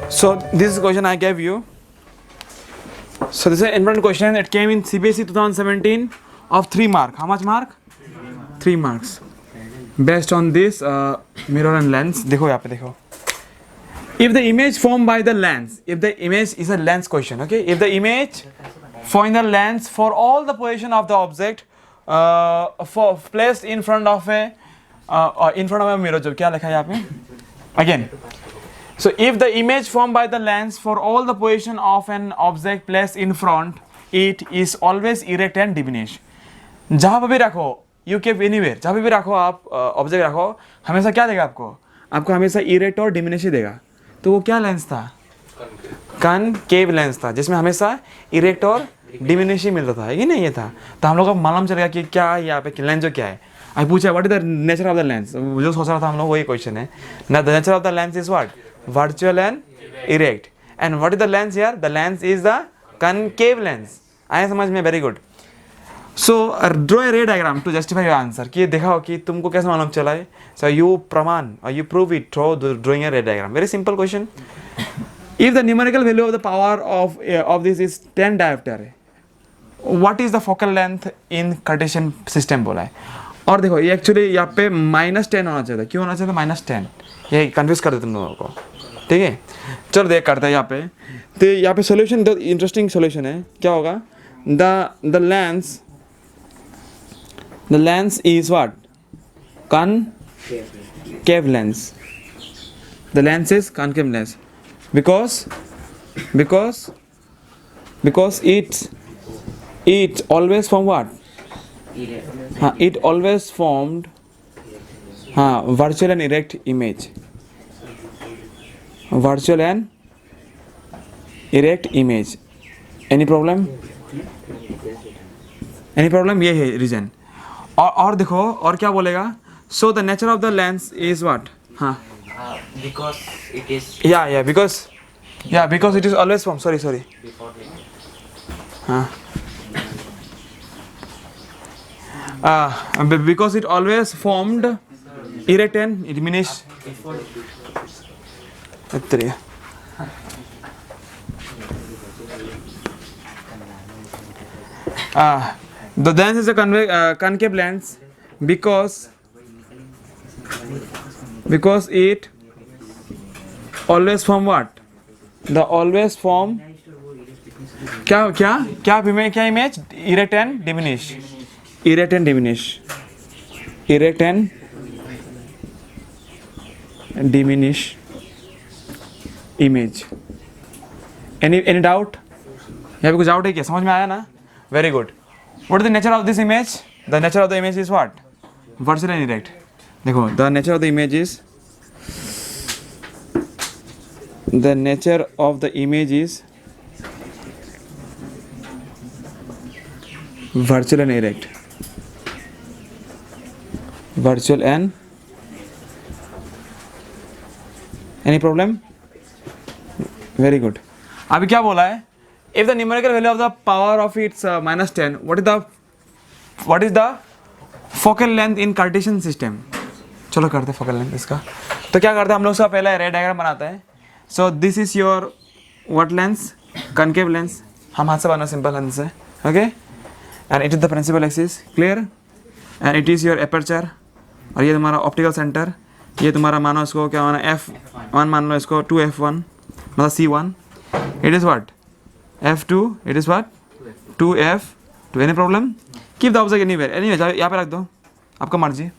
So this is the question I gave you. So this is an important question. It came in CBSE 2017 of 3 mark. How much mark? 3 marks. Based on this mirror and lens. देखो यहाँ पे देखो. If the image formed by the lens, if the image is a lens question, okay? If the image formed the lens for all the position of the object for placed in front of a mirror, जो क्या लिखा है यहाँ पे? Again. So if the image formed by the lens for all the position of an object placed in front, it is always erect and diminished. जहाँ पर भी रखो, you keep anywhere, जहाँ पर भी रखो आप ऑब्जेक्ट रखो, हमेशा क्या देगा आपको? आपको हमेशा इरेक्ट और डिमिनिश ही देगा. तो वो क्या लेंस था? कनकेव लेंस था, जिसमें हमेशा इरेक्ट और डिमिनिश ही मिलता था, है कि नहीं? ये था. तो हम लोग को मालूम चलेगा कि क्या यहाँ पे लेंस जो क्या है. अभी पूछा what is the nature of the lens, जो सोच रहा था हम लोग वही क्वेश्चन है ना. The nature of the lens is what? Virtual and erect. And what is the lens here? The lens is the concave lens. आया समझ में? Very good. So draw a ray diagram to justify your answer. कि दिखाओ कि तुमको कैसे मालूम चला है. सो यू प्रमाण और you prove it through drawing a ray diagram. Very simple question. If the numerical value of the power of this is 10 dioptre, what is the focal length in Cartesian system बोला है. और देखो ये actually यहाँ पे -10 होना चाहिए था. क्यों होना चाहिए था -10? ये कन्फ्यूज कर देते तुम लोगों को. ठीक है, चलो देख करते हैं यहाँ पे. तो यहाँ पे सोल्यूशन तो इंटरेस्टिंग सोल्यूशन है. क्या होगा? The lens is what? Concave lens. The lens is concave lens because it always formed what? It always formed virtual and erect image. Virtual and erect image. Any problem? Any problem? ये है reason. और देखो और क्या बोलेगा. So the nature of the lens is what? Because it is because it is always formed. Sorry. Because it always formed erect and diminished. The lens is a concave lens because it always form what? The always form क्या image? Erect and diminish. Erect and diminish image. Any doubt? यहाँ पे कुछ doubt है क्या? समझ में आया ना? Very good. What is the nature of this image? The nature of the image is what? Virtual and erect. देखो, the nature of the image is virtual and erect. Virtual and any problem? Very good. अभी क्या बोला है? If the numerical value of the power of its -10, what is the focal length in Cartesian system? चलो करते focal length इसका. तो क्या करते हैं हम लोग? उसका पहले रे डायग्राम बनाते हैं. So this is your what lens? Concave lens. हम हाथ से बनाना सिंपल लेंस है. Okay? And it is the principal axis. Clear? And it is your aperture. और ये तुम्हारा optical center. ये तुम्हारा मानो इसको क्या माना? F1 मान लो इसको 2F1 मतलब C1. It is what? F2, it is what? 2F2. Any problem? Keep the object anywhere. Anyway, यहाँ पे रख दो, आपका मर्जी है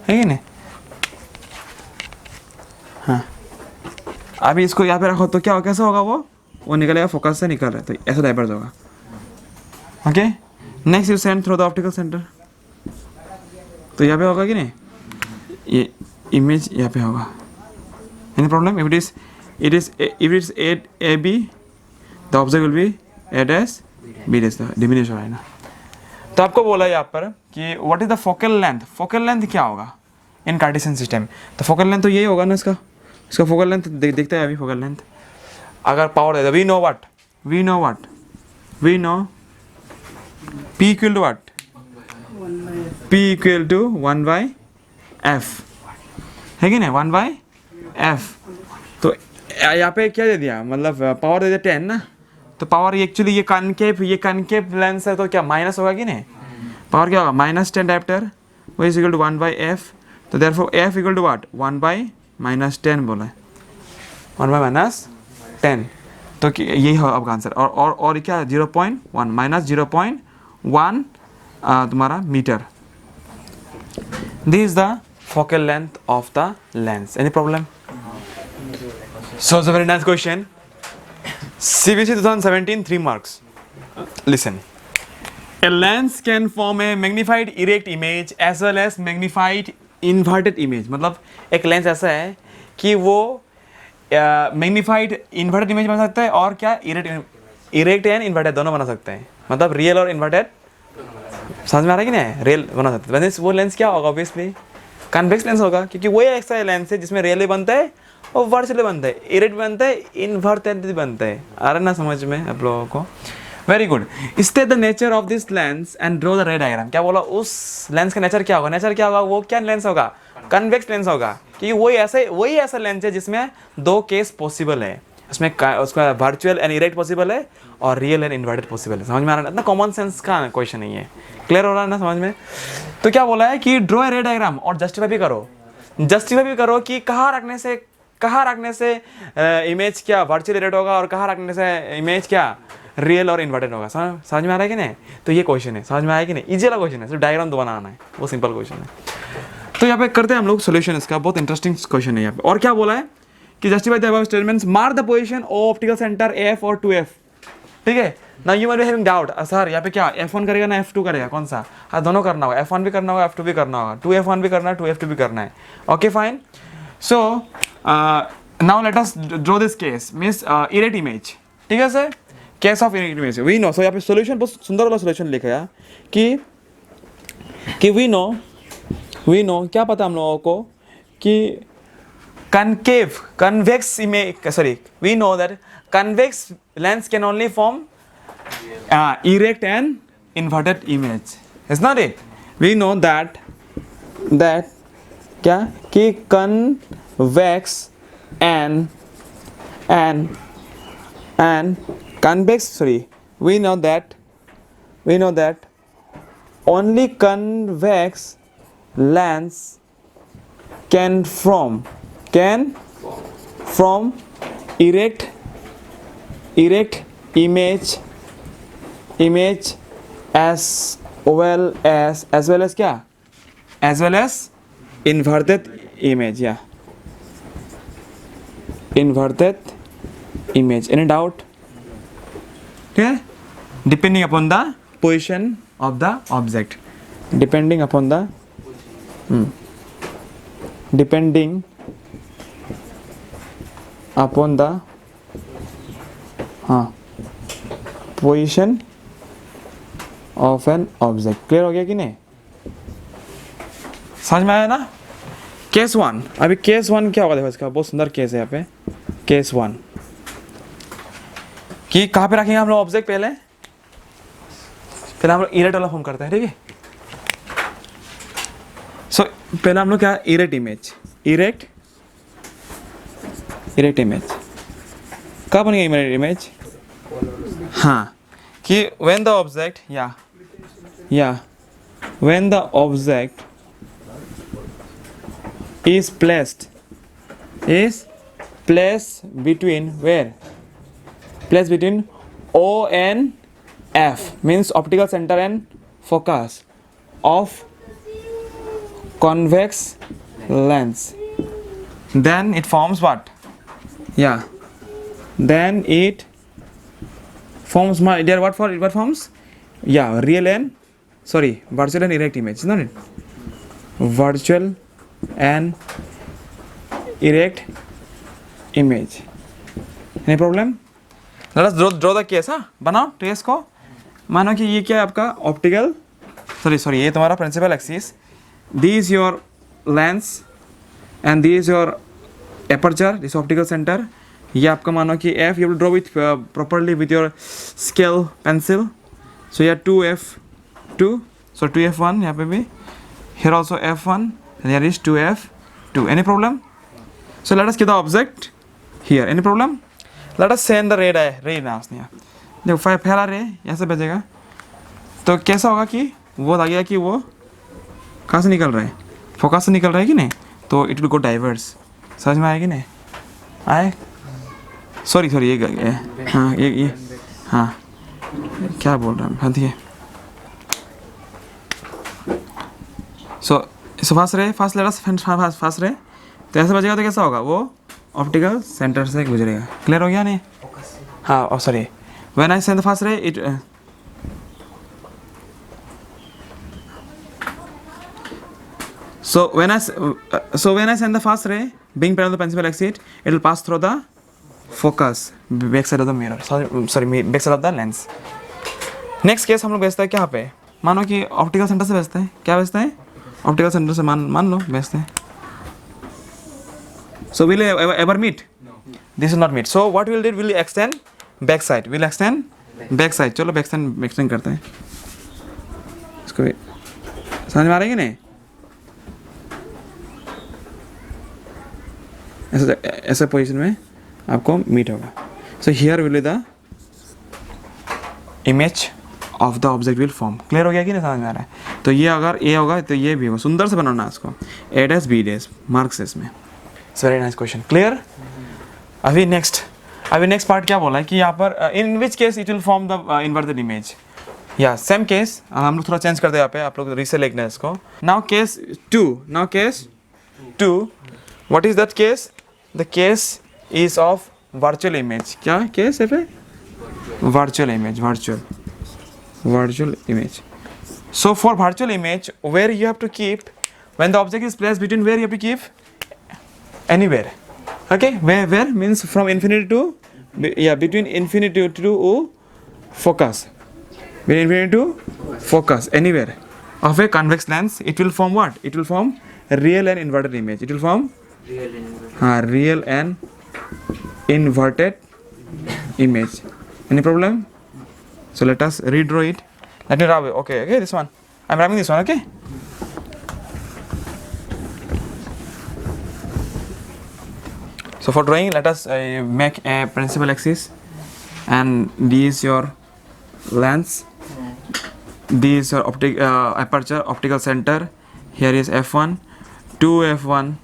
कि नहीं. हाँ, अभी इसको यहाँ पे रखो तो क्या कैसा होगा? वो निकलेगा फोकस से निकल रहा है, तो ऐसा डाइवर्ज होगा. Okay, next you send through the optical centre. तो यहाँ पे होगा कि नहीं? ये इमेज यहाँ पे होगा. Any problem? If it is AB, the object will be at as B dash. Diminish हो रहा है ना. तो आपको बोला यहाँ पर कि what is the focal length? Focal length क्या होगा in Cartesian system? तो focal length तो यही होगा ना इसका focal length देखते हैं अभी. focal length अगर पावर दे दो, we know P equal to what? P equal to 1 by F. है कि नहीं, 1/f। तो यहाँ पे क्या दे दिया, मतलब पावर दे दिया 10 ना, तो पावर एक्चुअली ये कनकेव लेंस है तो क्या माइनस होगा कि नहीं, पावर क्या होगा -10 डायप्टर, वो इज इक्वल टू 1/f। तो therefore f equal to what, 1/-10 बोला है, 1/-10। तो यही होगा आपका आंसर। और क्या 0.1 -0.1 तुम्हारा मीटर। This is the focal length of the lens. Any problem? So it's a very nice question. CBC 2017, 3 marks. Listen. A lens can form a magnified erect image as well as magnified inverted image. मतलब एक lens ऐसा है कि वो magnified inverted image बना सकता है और क्या इरेक्ट एंड इन्वर्टेड दोनों बना सकते हैं, मतलब रियल और इन्वर्टेड। समझ में आ रहा है कि नहीं, रियल बना सकते हैं। वो लेंस क्या होगा, ऑब्वियसली कन्वेक्स लेंस होगा, क्योंकि वही ऐसा लेंस है जिसमें रियल बनता है और वर्चुअल बनता है, इरेक्ट बनता है, इन्वर्टेड भी बनता है। आ रहा ना समझ में आप लोगों को? Very good. State the nature of this lens and draw the ray diagram. क्या बोला, उस लेंस का नेचर क्या होगा, नेचर क्या होगा, वो क्या लेंस होगा, कन्वेक्स लेंस होगा, क्योंकि वही ऐसा लेंस है जिसमें 2 केस पॉसिबल है, उसमें उसका वर्चुअल एंड इरेक्ट पॉसिबल है और रियल एंड इन्वर्टेड पॉसिबल है। समझ में आ रहा है? इतना कॉमन सेंस का क्वेश्चन नहीं है, क्लियर हो रहा है ना समझ में? तो क्या बोला है कि ड्रॉ ए रे डायग्राम, और जस्टिफाई भी करो कि कहाँ रखने से इमेज क्या वर्चुअल इरेक्ट होगा और कहाँ रखने से इमेज क्या रियल और इन्वर्टेड होगा। समझ में आ रहा है कि नहीं? तो ये क्वेश्चन है, समझ में आया कि नहीं? इजी वाला क्वेश्चन है, सिर्फ डायग्राम तो बनाना है, वो सिंपल क्वेश्चन है। तो यहाँ पे करते हैं हम लोग सोल्यूशन इसका, बहुत इंटरेस्टिंग क्वेश्चन है यहाँ पे। और क्या बोला है कि justify the above statements, mark the position of optical centre F और 2F। ठीक है ना, you might be having doubt, sir यहाँ पे क्या F1 करेगा ना F2 करेगा, कौन सा? हाँ दोनों करना होगा, F1 भी करना होगा, F2 भी करना होगा, 2F1 भी करना है, 2F2 भी करना है। Okay fine. So now let us draw this case, means erect image. ठीक है सर, case of erect image we know. सो यहाँ पे सोल्यूशन बहुत सुंदर वाला सोल्यूशन लिखा है कि वी नो क्या पता हम लोगों को कि convex image, we know that convex lens can only form erect and inverted image, is not it? We know that क्या कि convex and convex, we know that only convex lens can form erect image as well as क्या, as well as inverted image, yeah, inverted image. Any doubt? Okay, depending upon the position of the object, depending upon the position of an object. Clear हो गया कि नहीं, समझ में आया ना? Case 1, अभी केस 1 क्या होगा, देखो इसका बहुत सुंदर केस है यहाँ पे। केस 1 कि कहाँ पे रखेंगे हम लोग ऑब्जेक्ट, पहले हम लोग इरेक्ट वाला फॉर्म करते हैं। ठीक है, सो पहले हम लोग क्या, इरेक्ट इमेज कहाँ बनेगा इरेक्ट इमेज? हाँ, कि when the object when the object is placed between where? Placed between O and F, means optical center and focus of convex lens, then it forms what? Then it forms, my dear, what forms? Real and virtual and erect image, isn't it? Virtual and erect image. Any problem? Let us draw the case. बनाओ trace को। मानो कि ये क्या है आपका optical, ये तुम्हारा principal axis, this is your lens and this is your aperture, this optical centre. ये आपका मानो कि F, you will draw it properly with your scale pencil. So here 2F2, so 2F1 यहाँ पे भी, here also F1 and here is 2F2. 2. Any problem? So let us keep the object here. Any problem? Let us send the ray now. देखो पहला रे यहाँ से भेजेगा तो कैसा होगा कि वो लगेगा कि वो कहाँ से निकल रहा है, फोकस से निकल रहा है कि नहीं, तो इट विल गो डाइवर्स. समझ में आएगी नहीं आए? सॉरी ये हाँ ये हाँ क्या बोल रहा हूँ हाँ ठीक है. So first let us first ray तो ऐसे बजेगा तो कैसा होगा, वो ऑप्टिकल सेंटर से गुजरेगा. क्लियर हो गया नहीं? हाँ sorry when I send the first ray it so when I send the first ray being parallel to the principal axis, it will pass through the focus back side of the mirror, sorry back side of the lens. Next case हम लोग भेजते हैं क्या पे, मानो कि optical centre से भेजते हैं. क्या भेजते हैं? ऑप्टिकल सेंटर से मान लो भेजते हैं. So will it ever meet? No. This will not meet. So what we'll do, we'll extend back side. We'll extend back side. चलो back extend करते हैं. इसको भी समझ में आ रही है नहीं? ऐसे पोजीशन में आपको मीट होगा. So here will be the image of the object will form. Clear हो गया कि नहीं समझ में आ रहा है? तो ये अगर ए होगा तो ये भी होगा. सुंदर से बनाना है इसको. A dash B dash marks इसमें. It's very nice question. Clear? अभी next part क्या बोला है कि यहाँ पर in which case it will form the inverted image. या same case हम लोग थोड़ा चेंज करते हैं यहाँ पे, आप लोग रीसे लिखना है इसको. Now case 2. What is that case? The case is of virtual image. क्या case है पे? Virtual image. So for virtual image, where you have to keep, when the object is placed between, where you have to keep? Anywhere. Okay, where means from infinity to between infinity to focus. Between infinity to focus, anywhere of a convex lens, it will form what? It will form real and inverted image. It will form real and inverted image. Any problem? So let us redraw it. Let me draw it. Okay, this one. I'm drawing this one. Okay. So for drawing, let us make a principal axis, and this is your lens. This is your aperture, optical center. Here is f1, 2f1,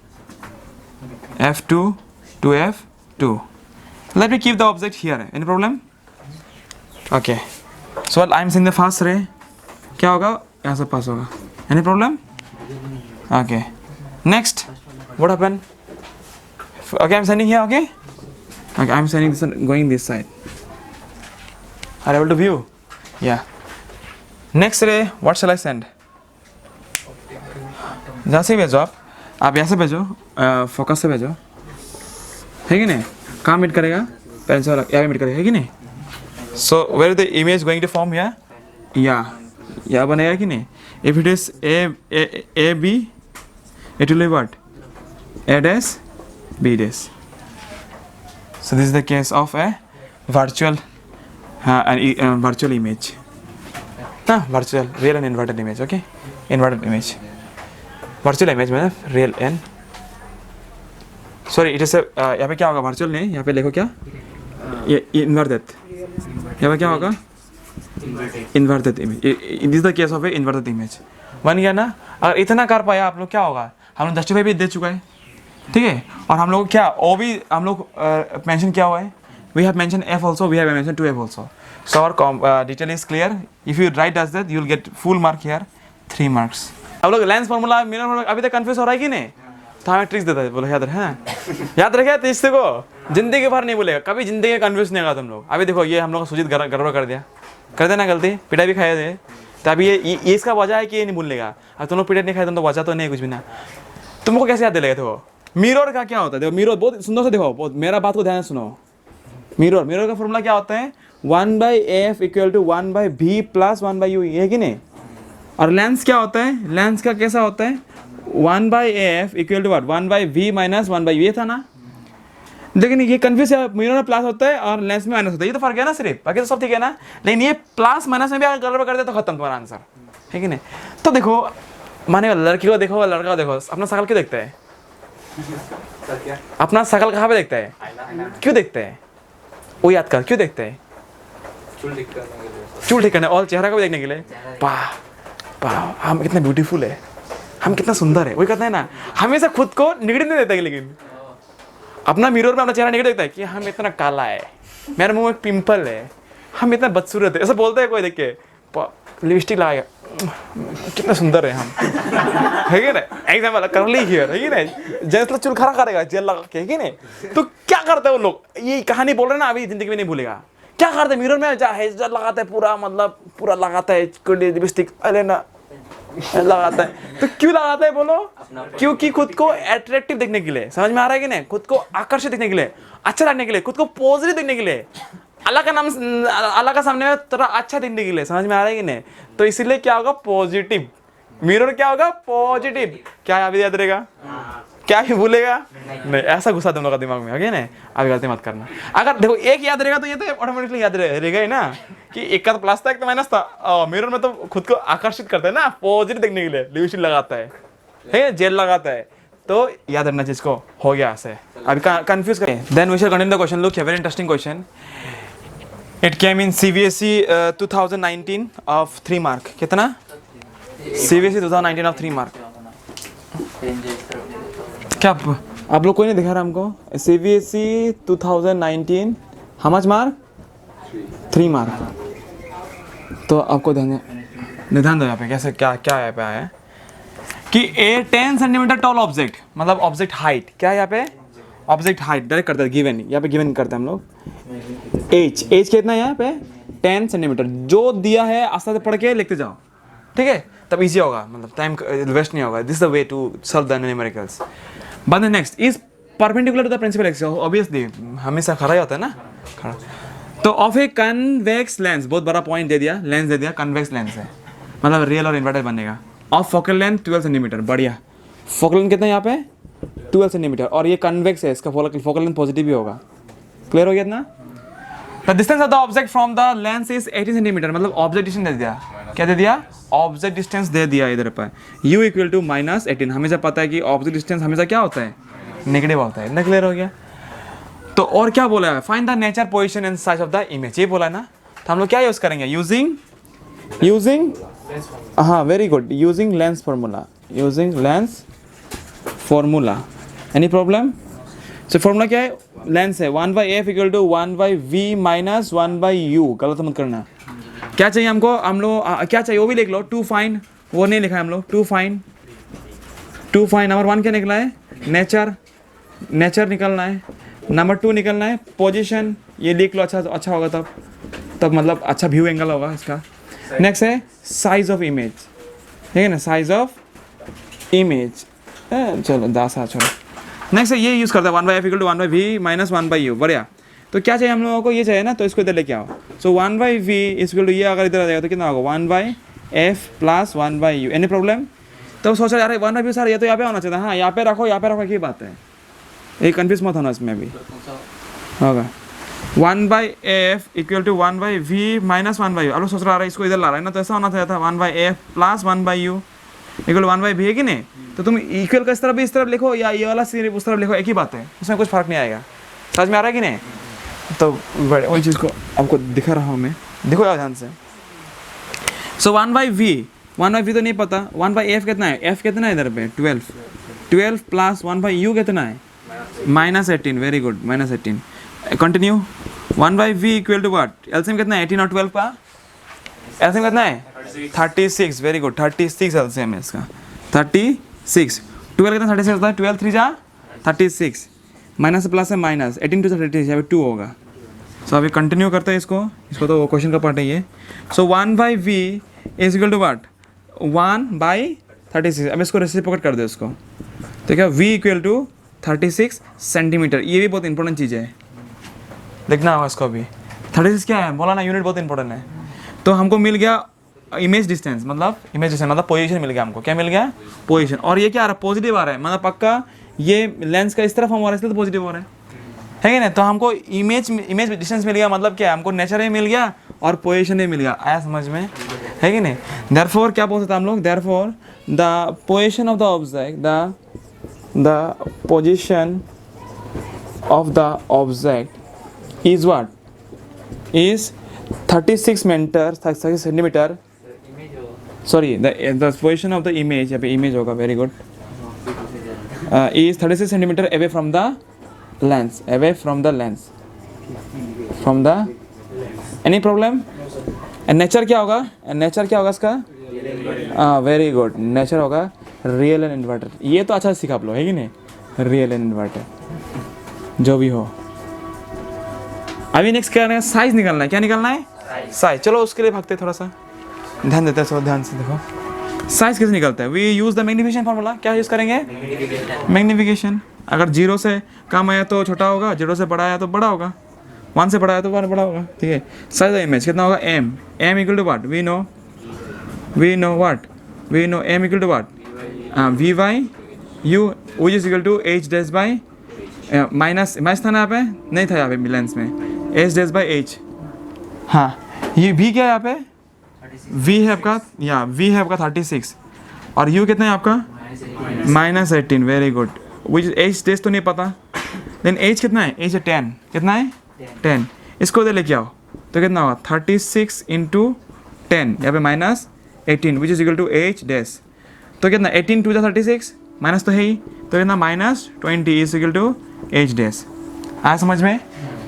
f2, 2f2. Let me keep the object here. Any problem? Okay. So what I'm seeing the first ray, क्या होगा? यहाँ से pass होगा. Any problem? Okay. Next, what happened? Okay, I'm sending here. Okay, I'm sending this one, going this side. Are you able to view? Yeah. Next ray, what shall I send? जहाँ से भेजो आप यहाँ से भेजो, focus से भेजो, है कि नहीं? कहाँ मीट करेगा? पेंसिल यहाँ मीट करेगा, है कि नहीं? So where is the image going to form here? यहाँ बनेगा कि नहीं? If it is A B, it will be what? A dash B dash. So this is the case of a virtual virtual image. Virtual, real and inverted image. Okay, inverted image. Virtual image मतलब real and sorry, it is a यहाँ पे क्या होगा? virtual नहीं, यहाँ पे लिखो क्या? ये inverted. यहाँ पे क्या होगा? Inverted image. This is the case of a inverted image. बन गया ना? अगर इतना कर पाया आप लोग, क्या होगा? हम लोग जस्टिफाई भी दे चुका है, ठीक है. और हम लोग क्या ओ भी हम लोग मेंशन किया हुआ है. We have mention f also, we have mention 2f also. So our detail is clear. If you write as that you will get full mark here, 3 marks. अब लोग लेंस फार्मूला, मिरर फार्मूला अभी तक confuse हो रहा है कि नहीं? तो हमें ट्रिक्स देता है, बोलो याद रहे. याद रखे तो इससे को जिंदगी भर नहीं बोलेगा, कभी जिंदगी में कंफ्यूज नहीं होगा तुम लोग. अभी देखो ये हम लोग सुजीत गड़बड़ कर दिया, कर देना गलती, पिटाई भी खाए थे. तो अभी ये इसका वजह है कि ये नहीं भूलेगा. अब तुम लोग पिटाई नहीं खाए तुम तो वजह तो नहीं कुछ भी ना. तुमको कैसे याद दिलेगा? देखो मिरर का क्या होता है, देखो मिरर बहुत सुंदर से देखो, बहुत मेरा बात को ध्यान से सुनो. मिरर का फॉर्मूला क्या होता है? 1/f equal to 1/v plus 1/u, है कि नहीं? और लेंस क्या होता है? लेंस का कैसा होता है? 1/f equal to what? 1/v minus 1/u, ये था ना. लेकिन ये कंफ्यूज है, मिरर में प्लस होता है और लेंस में माइनस होता है, ये तो फर्क है ना सिर्फ, बाकी तो सब ठीक है ना. लेकिन ये प्लस माइनस में भी अगर गड़बड़ कर दे तो खत्म तुम्हारा आंसर, है कि नहीं? तो देखो माने लड़की को देखो, लड़का को देखो, अपना शकल क्यों देखते हैं? अपना शकल कहाँ पे देखता है? क्यों देखता है? वो याद कर, क्यों देखता है? चूल ठीक करने और चेहरा को भी देखने के लिए। वाह वाह, हम कितना ब्यूटीफुल है, हम कितना सुंदर है। वही कहते हैं ना, हमेशा खुद को निगेटिव नहीं देता, लेकिन अपना मिरर में अपना चेहरा निगेटिव देखता है कि हम इतना काला है, मेरे मुंह में पिंपल है, हम इतना बदसूरत है, ऐसा बोलता है कोई देख के। लिपस्टिक लगाया, कितना सुंदर है हम, है कि नहीं? एग्जाम्पल करली हियर, है कि नहीं? जेंट्स चूल खड़ा करेगा जेल लगा के, है कि नहीं? तो क्या करते हैं वो लोग? ये कहानी बोल रहे हैं ना, अभी जिंदगी में नहीं भूलेगा। क्या करते हैं? मिरर में हेयर लगाता है पूरा, मतलब पूरा लगाता है लिपस्टिक, अरे ना लगाता है। तो क्यों लगाता है बोलो? क्योंकि खुद को अट्रैक्टिव देखने के लिए। समझ में आ रहा है कि नहीं? खुद को आकर्षित देखने के लिए, अच्छा लगने के लिए, खुद को पॉजिटिव देखने के लिए, अल्लाह का नाम, अल्लाह का सामने में थोड़ा अच्छा दिखने के लिए। समझ में आ रहा है कि नहीं? तो इसीलिए क्या होगा? पॉजिटिव मिरर क्या होगा? पॉजिटिव। क्या अभी याद रहेगा? क्या ही भूलेगा? नहीं, ऐसा घुसा तुम लोग का दिमाग में, है नहीं? अभी गलती मत करना। अगर देखो एक याद रहेगा तो ये तो ऑटोमेटिकली याद रहेगा ही ना, कि एक का तो प्लस था, एक तो माइनस था। मिरर में तो खुद को आकर्षित करता है ना, पॉजिटिव देखने के लिए, लिपस्टिक लगाता है, जेल लगाता है। तो याद रखना चीज को। हो गया ऐसे, अभी कंफ्यूज करें। Then we shall continue the question. Look very interesting question. It came in CBSE 2019 of 3 mark. कितना? CBSE 2019 of 3 mark. क्या आप लोग कोई नहीं दिखा रहा हमको? CBSE 2019 how much mark? 3 mark. तो आपको ध्यान दो यहाँ पे कैसे, क्या क्या यहाँ पे आया है कि ए 10 सेंटीमीटर टॉल ऑब्जेक्ट, मतलब ऑब्जेक्ट हाइट। क्या है यहाँ पे? ऑब्जेक्ट हाइट डायरेक्ट करते हैं, गिवन। यहाँ पे गिवन करते हैं हम लोग। एज कितना है यहाँ पे? 10 सेंटीमीटर। जो दिया है आस्ते आस्ते पढ़ के लिखते जाओ, ठीक है? तब इजी होगा, मतलब टाइम वेस्ट नहीं होगा। This the way to solve the numericals. But the next is perpendicular to the principal axis. Obviously हमेशा खड़ा ही होता है ना, खड़ा। तो ऑफ ए कन्वेक्स लेंस, बहुत बड़ा पॉइंट दे दिया, लेंस दे दिया, कन्वेक्स लेंस है, मतलब रियल और इन्वर्टेड बनेगा। Of focal length 12 centimetre. बढ़िया। फोकल लेंथ कितना यहाँ पे? 12 सेंटीमीटर। और ये कन्वेक्स है, इसका फोकल लेंथ पॉजिटिव ही होगा। क्लियर हो गया इतना? The distance of the object from the lens is 18 centimetre. मतलब ऑब्जेक्ट डिस्टेंस दे दिया। क्या दे दिया? ऑब्जेक्ट डिस्टेंस दे दिया इधर पर। u equal to -18। हमेशा पता है कि ऑब्जेक्ट डिस्टेंस हमेशा क्या होता है? नेगेटिव होता है। इतना क्लियर हो गया? तो और क्या बोला है? Find the nature, position and size of the image. ये बोला है ना। तो हम लोग क्या यूज करेंगे? यूजिंग हाँ, very good, using lens formula. Using lens formula. Any problem? So formula क्या है? लेंस है 1/f equal to 1/v minus 1/u। गलत मत करना। क्या चाहिए हमको? हम लोग क्या चाहिए वो भी लिख लो। टू फाइंड, वो नहीं लिखा है हम लोग। टू फाइंड नंबर 1 क्या निकला है? नेचर निकलना है। नंबर 2 निकलना है पोजीशन। ये लिख लो, अच्छा होगा तब मतलब अच्छा व्यू एंगल होगा इसका। नेक्स्ट है साइज ऑफ इमेज, ठीक है ना? Size of image. चलो 10 छोड़ो। नेक्स्ट है ये यूज़ करता है 1/f equal to 1/v minus 1/u। बढ़िया। तो क्या चाहिए हम लोगों को? ये चाहिए ना, तो इसको इधर लेके आओ। सो 1/v इक्वल टू ये अगर इधर आ जाएगा तो कितना होगा? 1/f plus 1/u। Any problem? तो सोच रहे यार 1/v सर ये तो यहाँ पे होना चाहिए था। हाँ, यहाँ पे रखो की बात है, ये कन्फ्यूज मत होना इसमें भी होगा। 1/f equal to 1/v minus 1/u। अब सोच रहा है इसको इधर ला रहा है ना, तो ऐसा होना चाहिए था 1/f plus 1/u equal 1/v, है कि नहीं? तो तुम इक्वल का इस तरफ भी इस तरफ लिखो या ये वाला सिर्फ उस तरफ लिखो, एक ही बात है, उसमें कुछ फर्क नहीं आएगा। समझ में आ रहा है कि नहीं? तो बड़े वही चीज़ को आपको दिखा रहा हूँ मैं, देखो यार ध्यान से। सो 1/v तो नहीं पता। 1/f कितना है? f कितना है इधर पे? 12 प्लस 1/u कितना है? -18। Very good, -18। Continue. 1/v equal to what? LCM कितना है? 18 और 12 का एलसीएम कितना है? 36। वेरी गुड, 36 एलसीएम है इसका। 36। 12 कितना? 36 होता है। 12 3 जा 36। माइनस प्लस है माइनस। 18 टू 36, यहाँ पे 2 होगा। सो अभी कंटिन्यू करते हैं इसको तो क्वेश्चन का पार्ट है ये। So 1/v is equal to what? 1/36। अब इसको रेसिप्रोकेट कर दो इसको, तो क्या? v equal to 36 centimetre. ये भी बहुत इंपॉर्टेंट चीज़ है, देखना होगा इसको भी। 36 क्या है? बोला ना, यूनिट बहुत इंपॉर्टेंट है। तो हमको मिल गया इमेज डिस्टेंस, मतलब पोजीशन मिल गया हमको। क्या मिल गया? पोजीशन। और ये क्या आ रहा है? पॉजिटिव आ रहा है, मतलब पक्का ये लेंस का इस तरफ हम हो रहा है, इसलिए तो पॉजिटिव हो रहा है कि नहीं? तो हमको इमेज डिस्टेंस मिल गया, मतलब क्या? हमको नेचर भी मिल गया और पोजीशन भी मिल गया। आया समझ में, है कि नहीं? देयरफॉर क्या बोल सकते हम लोग? Therefore the position of the object, the the position of the object is what? Is 36 meters, 36 centimeter. Sorry, the position of the image, यहाँ पे image होगा, very good. Is 36 centimeter away from the lens, away from the lens, from the. Any problem? And nature क्या होगा? And nature क्या होगा इसका? Very good, nature होगा real and inverter. ये तो अच्छा सीखा आप लोग, है कि नहीं? रियल एंड इन्वर्टर जो भी हो. अभी नेक्स्ट क्या है? साइज निकालना है. क्या निकालना है? साइज. चलो उसके लिए भागते थोड़ा सा, ध्यान देते हैं. सब ध्यान से देखो साइज कैसे निकलता है. We use the magnification formula. क्या यूज करेंगे? मैग्निफिकेशन. अगर 0 से कम आया तो छोटा होगा, 0 से बड़ा आया तो बड़ा होगा, 1 से बड़ा आया तो बड़ा होगा. ठीक है. साइज द इमेज कितना होगा? m equal to what? we know what? We know m equal to what? vy u which is equal to h dash by minus था ना यहाँ पे? नहीं था यहाँ पे लेंस में. h dash by h. हाँ, ये v क्या है यहाँ पे? v है आपका, या v है आपका 36 और u कितना है आपका? -18. Very good. which h dash तो नहीं पता, लेकिन h कितना है? h है 10. कितना है? 10. इसको इधर लेके आओ तो कितना होगा? 36 इंटू 10, यहाँ पे -18 which is equal to h dash. तो कितना? 18 2 36 माइनस तो है ही, तो कितना? -20 is equal to h dash. आया समझ में?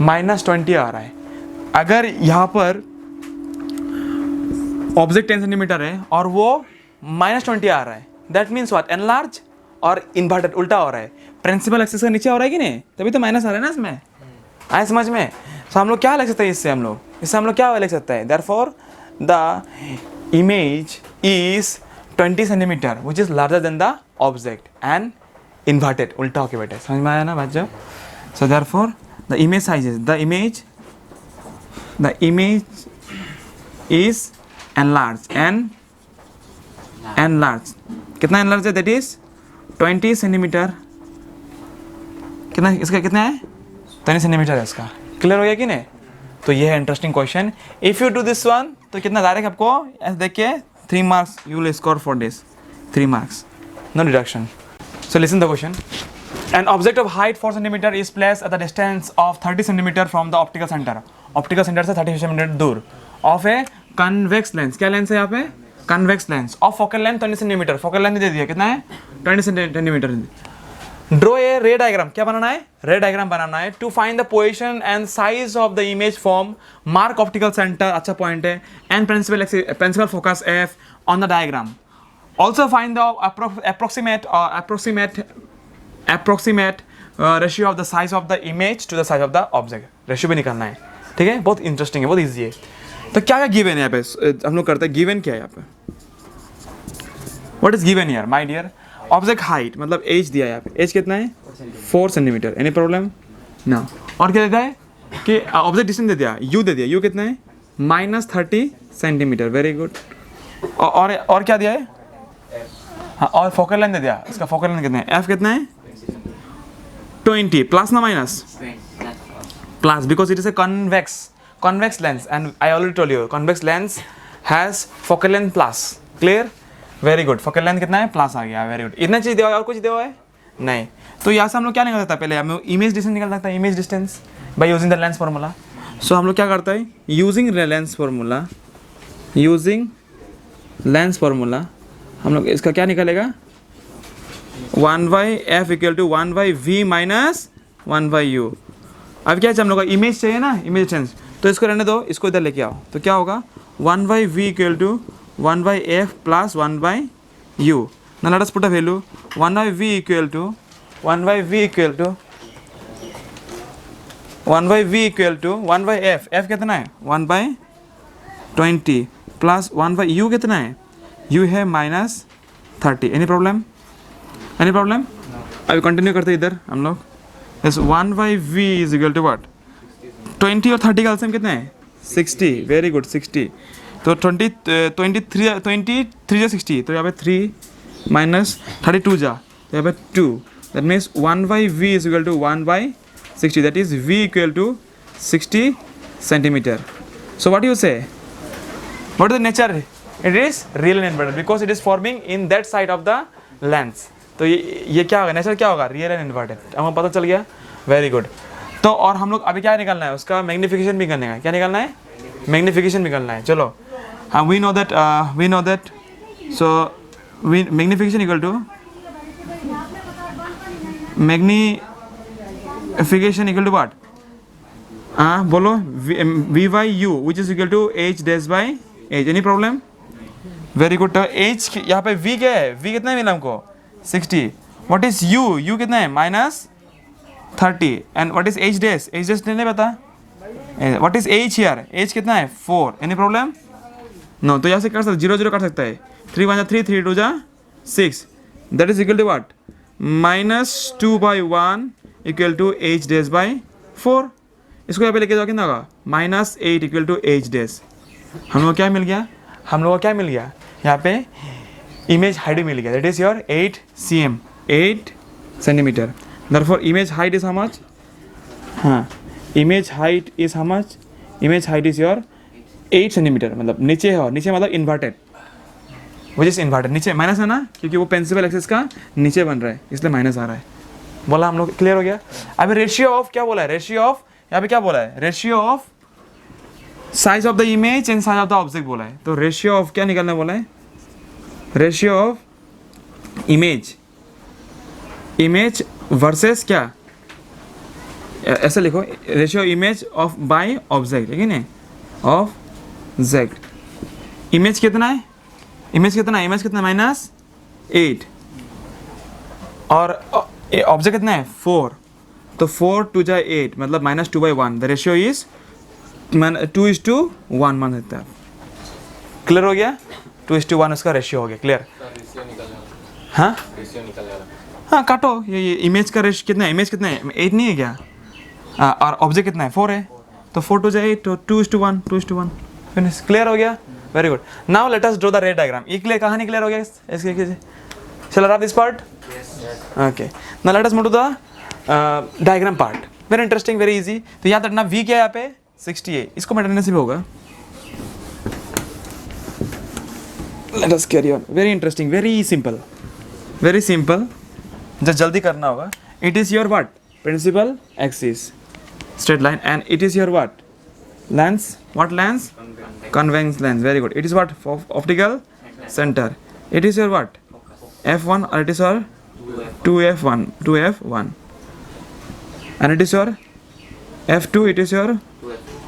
-20 आ रहा है. अगर यहाँ पर ऑब्जेक्ट 10 सेंटीमीटर है और वो -20 आ रहा है, दैट मीन्स व्हाट? एनलार्ज और इन्वर्टेड, उल्टा हो रहा है. प्रिंसिपल एक्सिस का नीचे हो रहा है कि नहीं? तभी तो माइनस आ रहा है ना इसमें. आया समझ में? तो हम लोग क्या लिख सकते हैं इससे? हम लोग क्या लिख सकते हैं? Therefore the image is 20 centimeter which is larger than the object and inverted. उल्टा होके बैठे. समझ में आया ना बच्चों? So therefore the image size is the image is enlarged and enlarged. कितना enlarged है? That is 20 centimeter. कितना इसका? कितना है? 20 सेंटीमीटर है इसका. क्लियर हो गया कि नहीं? तो ये है interesting question. If you do this one तो कितना डायरेक्ट आपको ऐसे देख के 3 marks you will score for this. 3 marks, no deduction. So listen the question. An object of height 4 centimetre is placed at the distance of 30 centimetre from the optical centre. Optical centre से 30 centimetre दूर of a convex lens. क्या lens है यहाँ पे? Convex lens. Of focal length 20 centimetre. Focal length दे दिया कितना है? 20 centimetre. Draw a ray diagram. क्या बनाना है? रे डायग्राम बनाना है. To find the position and size of the image form. Mark optical centre, अच्छा पॉइंट है, and principal focus f on the diagram. Also find the approximate ratio of the size of the image to the size of the object. Ratio भी निकालना है. ठीक है, बहुत interesting है, बहुत ईजी है. तो क्या क्या गिवन है यहाँ पे? हम लोग करते हैं गिवन क्या है यहाँ पे? What is given here my dear? Object height मतलब एज दिया है यहाँ पे. एज कितना है? 4 सेंटीमीटर. एनी प्रॉब्लम ना? और क्या देता है कि ऑब्जेक्ट डिस्टेंस दे दिया, यू दे दिया. यू कितना है? -30 सेंटीमीटर. Very good. और क्या दिया है? हाँ, और फोकल लेंथ दे दिया. इसका फोकल लेंथ कितना है? एफ कितना है? 20. प्लस ना minus? Plus, because it is A convex lens and I already told you convex lens has focal length plus. Clear? Very good. focal length कितना है? प्लस आ गया. Very good. इतना चीज दिया हुआ है और कुछ दिया हुआ है नहीं. तो यहाँ से हम लोग क्या निकाल सकता है? पहले हम लोग इमेज डिस्टेंस निकाल सकता है. Image distance by using the lens formula. So हम लोग क्या करते हैं? यूजिंग लेंस फार्मूला हम लोग इसका क्या निकालेगा? 1/f equal to 1/v minus 1/u. अब क्या चाहिए हम लोग का? इमेज चाहिए ना, इमेज डिस्टेंस. तो इसको रहने दो, इसको इधर लेके आओ. तो क्या होगा? 1/v equal to 1/f plus 1/u. Now let us put a value. 1/v equal to 1/f. f कितना है? 1/20 प्लस 1/u कितना है? u है -30. Any problem? अभी कंटिन्यू करते इधर हम लोग. 1/v is equal to what? 20 और 30 का एलसीएम कितना है? 60. Very good, 60. तो 23 जा 60. तो यहाँ पे 3 माइनस 32 जा, तो यहाँ पे 2. That means 1/v is equal to 1/60. That is v equal to 60 centimetre. So what you say? What is the nature? It is real and inverted because it is forming in that side of the lens. तो ये क्या होगा, nature क्या होगा, real and inverted. हमें पता चल गया, वेरी गुड। तो और हम लोग अभी क्या निकालना है, उसका मैग्निफिकेशन भी करने का, क्या निकालना है, मैग्निफिकेशन भी करना है। चलो हाँ, we know that so magnification equal to magnification equal to what, हाँ बोलो, v by u which is equal to h dash by h. Any problem, very good. तो एच यहाँ पे वी क्या है, वी कितना है मिला हमको 60। व्हाट इज यू, यू कितना है -30 and what is h dash, h dash नहीं पता, what is h here, h कितना है 4। Any problem, no. तो यहाँ से कर सकते 0 0 कर सकता है, 3 1 3 3 2 6, that is equal to what -2/1 equal to h dash by 4। इसको यहाँ पे लेके जाओ कितना होगा -8 इक्वल टू एच डैश। हम लोग को क्या मिल गया, हम लोग को क्या मिल गया यहाँ पे, इमेज हाइट मिल गया, that is your 8 cm, 8 centimetre. Therefore image height is how much, हाँ image height is how much, image height is your 8 centimetre. मतलब नीचे है, नीचे मतलब इन्वर्टेड, विच इज इन्वर्टेड, नीचे माइनस है ना, क्योंकि वो प्रिंसिपल एक्सिस का नीचे बन रहा है इसलिए माइनस आ रहा है। बोला हम लोग, क्लियर हो गया। अभी रेशियो ऑफ क्या बोला है, रेशियो ऑफ यहाँ पे क्या बोला है, ratio of size of the image and size of the object बोला है। तो रेशियो ऑफ क्या निकालना बोला है, ratio of image, image versus क्या, ऐसे लिखो, ratio image of by object, है कि नहीं, ऑफ जेक्ट। इमेज कितना है, इमेज कितना है, इमेज कितना -8 और ऑब्जेक्ट कितना है 4। तो 4 2 जा 8 मतलब -2/1, द रेशियो इज 2:1 मान सकते हैं। क्लियर हो गया, 2:1 उसका रेशियो हो गया, क्लियर। हाँ हाँ काटो, ये इमेज का रेशियो कितना है, इमेज कितना है 8 नहीं है क्या, और ऑब्जेक्ट कितना है 4 है, तो 4 2 जा 8, तो 2:1 2:1 फिनिश। क्लियर हो गया, very good. Now let us draw the ray diagram. ये क्लियर, कहानी क्लियर हो गया इसके, चलो rub this part, okay. Now let us move to the diagram part, very interesting, very easy. तो याद रखना v क्या है यहाँ पे 60 है, इसको मिटाने से भी होगा। Let us carry on, very interesting, very simple, very simple, just जल्दी करना होगा। It is your what, principal axis, straight line, and it is your what, lens, what lens, convex lens, very good. It is what, optical center. It is your what, f1, or it is your 2f1, and it is your f2, it is your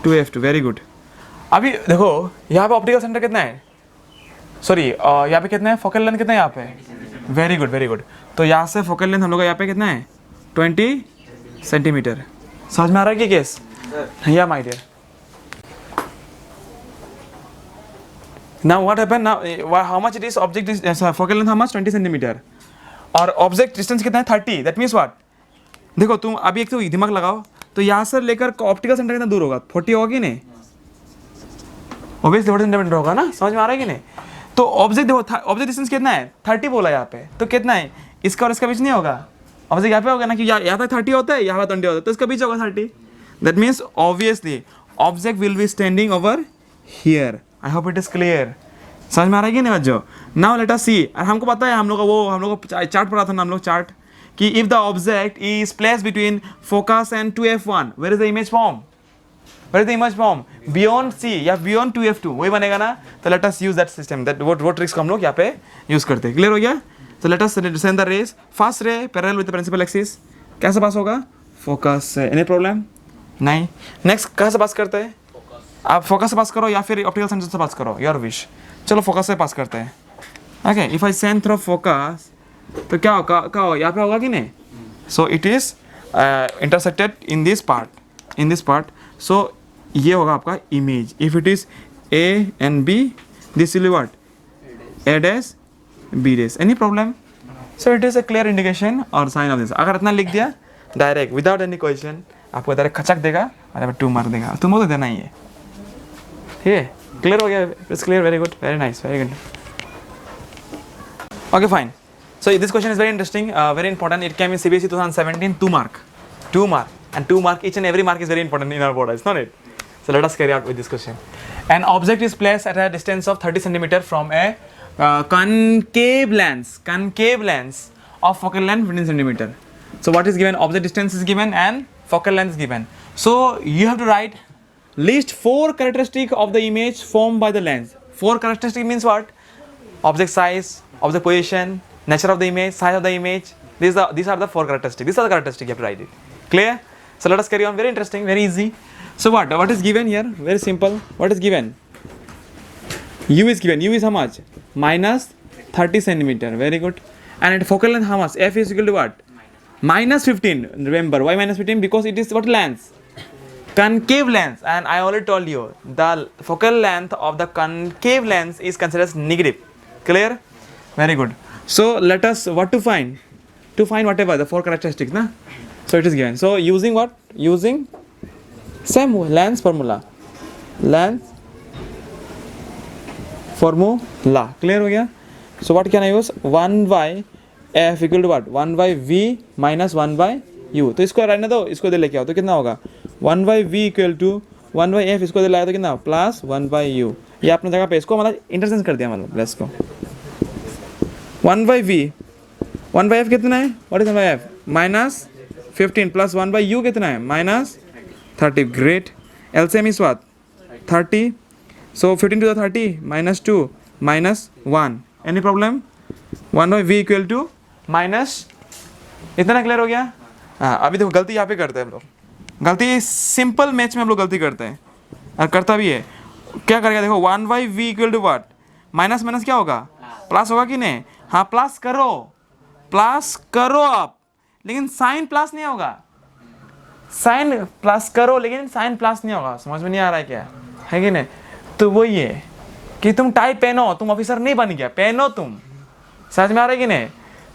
2f2, very good. अभी देखो यहाँ पे optical centre कितना है, sorry यहाँ पे कितना है, फोकल लेंथ कितना है यहाँ पे, वेरी गुड वेरी गुड। तो यहाँ से फोकल लेंथ हम लोग का यहाँ पे कितना है 20 सेंटीमीटर। समझ में आ रहा है कि केस, या my dear. Now what happened now, how much it is, object is focal length how much 20 centimetre, और ऑब्जेक्ट डिस्टेंस कितना है 30, दैट मीन्स व्हाट, देखो तुम अभी एक तो दिमाग लगाओ, तो यहाँ से लेकर ऑप्टिकल सेंटर कितना दूर होगा, 40 होगा कि नहीं, ऑब्वियसली 40 सेंटीमीटर होगा ना, समझ में आ रहा है कि नहीं। तो ऑब्जेक्ट देखो, ऑब्जेक्ट डिस्टेंस कितना है 30 बोला यहाँ पे, तो कितना है इसका और इसका बीच नहीं होगा, ऑब्जेक्ट यहाँ पे होगा ना, कि यहाँ पे 30 होता है, यहाँ पे 20 होता है, तो इसका बीच होगा 30, that means obviously object will be standing over here. I hope it is clear, समझ में आ रहा है कि नहीं बच्चों। नाउ लेट अस सी, और हमको पता है, हम लोग को चार्ट पढ़ा था ना हम लोग, चार्ट कि if the object is placed between focus and 2f1, where is the image form, where is the image form, beyond c या बियॉन्ड 2f2, वही बनेगा ना। तो let us use that system, that वो ट्रिक्स को हम लोग यहाँ पे यूज करते हैं। क्लियर हो गया। तो let us send the rays, first ray parallel with the principal axis, कैसे पास होगा, फोकस से। एनी प्रॉब्लम नहीं। नेक्स्ट कहाँ से पास करते हैं, आप फोकस से पास करो या फिर ऑप्टिकल सेंटर से पास करो, योर विश। चलो फोकस से पास करते हैं। Okay, if I send through focus, तो क्या होगा यहाँ पे होगा कि नहीं, so it is intersected in this part, so ये होगा आपका image. If it is A and B, this will be what, A dash B dash. Any problem, so it is a clear indication और sign of this. अगर इतना लिख दिया direct without any question, आपको direct खचक देगा और 2 mark देगा, तुमको तो देना ही है, ठीक है। क्लियर हो गया, it's clear, very good, very nice, very good. Okay fine, so this question is very interesting, very important, it came in CBSE 2017, 2 mark, and 2 mark, each and every mark is very important in our board, is not it? So let us carry out with this question. An object is placed at a distance of 30 centimeter from a concave lens of focal length 15 centimeter. So what is given? Object distance is given and focal length is given. So you have to write least 4 characteristics of the image formed by the lens. 4 characteristics means what? Object size, object position, nature of the image, size of the image. These are the 4 characteristics. These are the characteristics you have to write it. Clear? So let us carry on. Very interesting, very easy. So what is given here? Very simple. What is given? U is given. U is how much? Minus 30 centimeter. Very good. And at focal length how much? F is equal to what? Minus 15. Remember, why minus 15? Because it is what lens? Concave lens. And I already told you, the focal length of the concave lens is considered as negative. Clear? Very good. So let us, what to find? To find whatever, the 4 characteristics. Na? So it is given. So using what? Using same lens formula. Lens formula. Clear हो गया? So what can I use? 1 by f equal to what? 1 by v minus 1 by u. तो इसको रहने दो, इसको दे लेके आओ तो कितना होगा? 1 by v equal to 1 by f, इसको दे लाया तो कितना? Plus 1 by u. ये आपने जगह पे इसको मतलब इंटरचेंज कर दिया, मतलब प्लस को 1 by v, 1 by f कितना है? What is 1 by f? Minus 15 plus 1 by u कितना है? Minus 30. Great. LCM is what? 30. So 15 to the 30 minus 2 minus 1. Any problem? 1 by v equal to minus, इतना clear हो गया? हाँ, अभी देखो गलती यहाँ पे करते हैं हम लोग. गलती सिंपल मैच में हम लोग गलती करते हैं और करता भी है. क्या करेगा देखो, 1 by v equal to what? Minus minus क्या होगा? प्लस होगा कि नहीं? हाँ, प्लस करो आप, लेकिन साइन प्लस नहीं होगा. साइन प्लस करो लेकिन साइन प्लस नहीं होगा. समझ में नहीं आ रहा है क्या? है कि नहीं? तो वही है कि तुम टाई पहनो, तुम ऑफिसर नहीं बन गया, पहनो तुम. समझ में आ रहा है कि नहीं?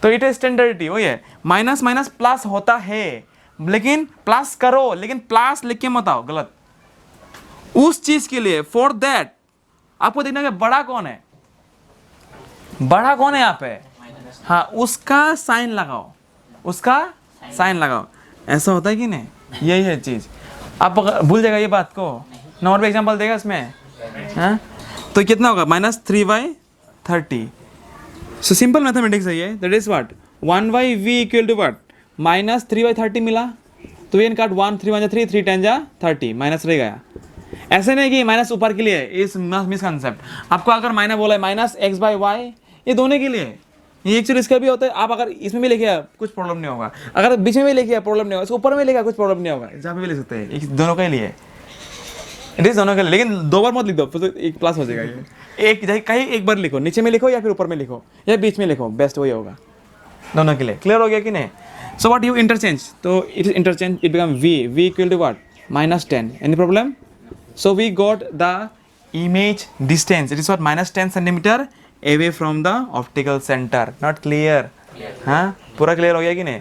तो इट इज स्टैंडर्डिटी. वही है, माइनस माइनस प्लस होता है, लेकिन प्लस करो, लेकिन प्लस लिख के मत आओ, गलत. उस चीज के लिए, फॉर दैट आपको देखना है बड़ा कौन है, बड़ा कौन है यहाँ पे. हाँ, उसका साइन लगाओ, उसका साइन लगाओ. ऐसा होता है कि नहीं? यही है चीज. आप भूल जाएगा ये बात को. नंबर पे एग्जांपल देगा इसमें. हाँ, तो कितना होगा? Minus 3 by 30. So simple mathematics है ये. That is what? 1 by v equal to what? Minus 3 by 30 मिला तो ये काट 1 3 1 जा 3 3 10 जा 30 माइनस रह गया. ऐसे नहीं कि माइनस ऊपर के लिए, इस मिस कंसेप्ट. आपको अगर माइनस बोला है माइनस x by y, ये दोनों के लिए. ये एक्चुअली इसका भी होता है. आप अगर इसमें भी लिखे कुछ प्रॉब्लम नहीं होगा, अगर बीच में भी लिखे प्रॉब्लम नहीं होगा, इसको ऊपर में लिखा कुछ प्रॉब्लम नहीं होगा. जहाँ पे भी लिख सकते हैं, दोनों के लिए. इट इज दोनों के लिए, लेकिन 2 बार मत लिख दो, तो एक प्लस हो जाएगा. ये एक कहीं एक बार लिखो, नीचे में लिखो या फिर ऊपर में लिखो या बीच में लिखो, बेस्ट वही होगा दोनों के लिए. क्लियर हो गया कि नहीं? सो व्हाट यू इंटरचेंज, तो it is interchange, it become v equal to what? Minus 10. Any problem? So we got the image distance. It is what? Minus 10 centimetre away from the optical center. Not clear? हाँ, पूरा clear हो गया कि नहीं?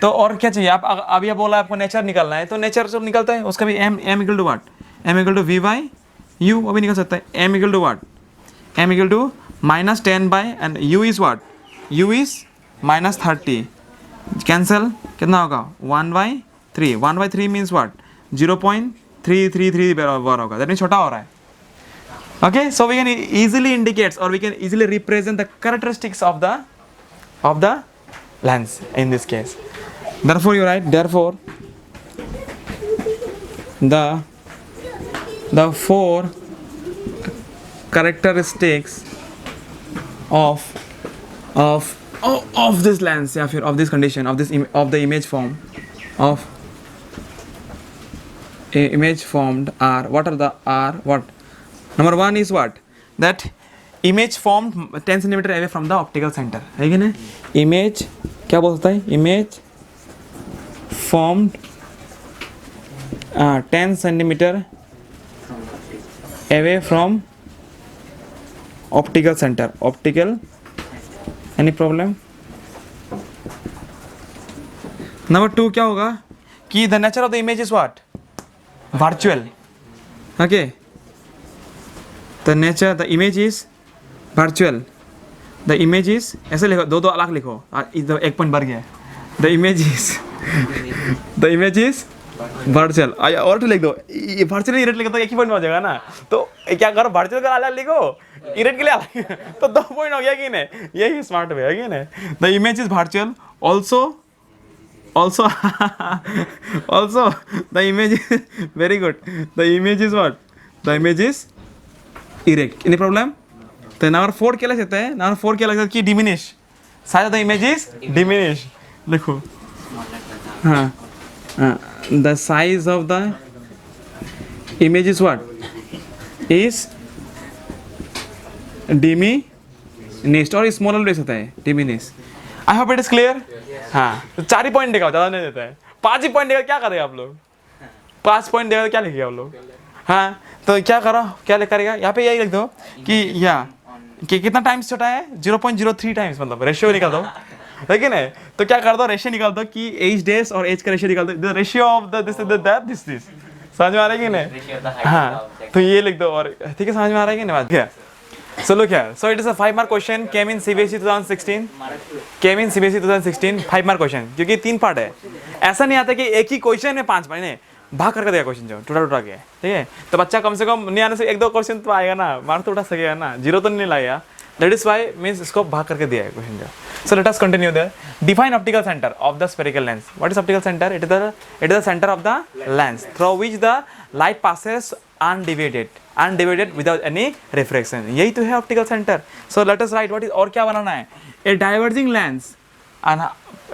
तो और क्या चाहिए? आप अभी बोला आपको नेचर निकालना है, तो नेचर जब निकलता है उसका भी m equal to what? m equal to v by u, वो भी निकल सकता है. m equal to what? m equal to minus 10 by and u is what? u is minus 30. Cancel, कितना होगा? 1 by 3. 1 by 3 means what? 0.333 बराबर होगा. That means छोटा हो रहा है. Okay, so we can easily indicate or we can easily represent the characteristics of the lens in this case. Therefore, you write, therefore the 4 characteristics of this lens, या फिर of this condition, of the image form of a image formed are what? Number 1 is what? That image formed 10 centimeter away from the optical center. है कि नहीं? Image क्या बोल सकता है? Image formed 10 centimeter away from optical center. Optical. Any problem? Number 2 क्या होगा? कि the nature of the image is what? Virtual. Okay. The image is virtual. The image is, ऐसे लिखो, दो अलग लिखो, एक पॉइंट बढ़ गया. The image is virtual. और तो लिख दो, virtual इरेट लिखो तो एक ही पॉइंट में हो जाएगा ना. तो क्या करो, virtual का अलग लिखो, इरेक्ट के लिए अलग तो 2 पॉइंट हो गया कि नहीं, यही स्मार्ट वे है कि नहीं. The image is virtual also the image is very good, the image is what, the image is erect. Any problem? तो नंबर 4 क्या लग सकता है, नंबर 4 क्या लग सकता है कि diminish, size of the image is diminish. लिखो हाँ the size of the image is what, is diminished और स्मॉलर ले सकता है diminish. I hope it is clear. हाँ तो 4 ही पॉइंट देगा, ज़्यादा नहीं देता है. 5 ही पॉइंट देगा, क्या करेगा आप लोग, 5 पॉइंट देगा तो क्या लिखेगा आप लोग. हाँ तो क्या करो, क्या करेगा यहाँ पे, यही लिख दो कि या कि कितना टाइम्स छोटा है, 0.03 टाइम्स, मतलब रेशियो निकाल दो, है कि नहीं. तो क्या कर दो, रेशियो निकाल दो कि एज डेज और एज का रेशियो निकाल दो, the ratio of the this समझ में आ रहा है कि नहीं. हाँ तो ये लिख दो, और ठीक है समझ में आ रहा है कि नहीं बात क्या. So look here. So it is a 5-mark question. Came in CBSE 2016. Came in CBSE 2016. 5-mark question. क्योंकि 3 पार्ट है. ऐसा नहीं आता कि एक ही क्वेश्चन में 5 पार्ट नहीं, भाग करके देगा क्वेश्चन जो टूटा के, ठीक है. तो बच्चा कम से कम नहीं आने से 1-2 क्वेश्चन तो आएगा ना, मार्क तो उठा सकेगा ना, 0 तो नहीं लाएगा. That is why means इसको भाग करके दिया है क्वेश्चन जो. So let us continue there. Define optical center of the spherical lens. What is optical center? It is the center of the lens through which the light passes undivided without any refraction. यही तो है optical centre. So let us right what is, और क्या बनाना है, ए diverging lens.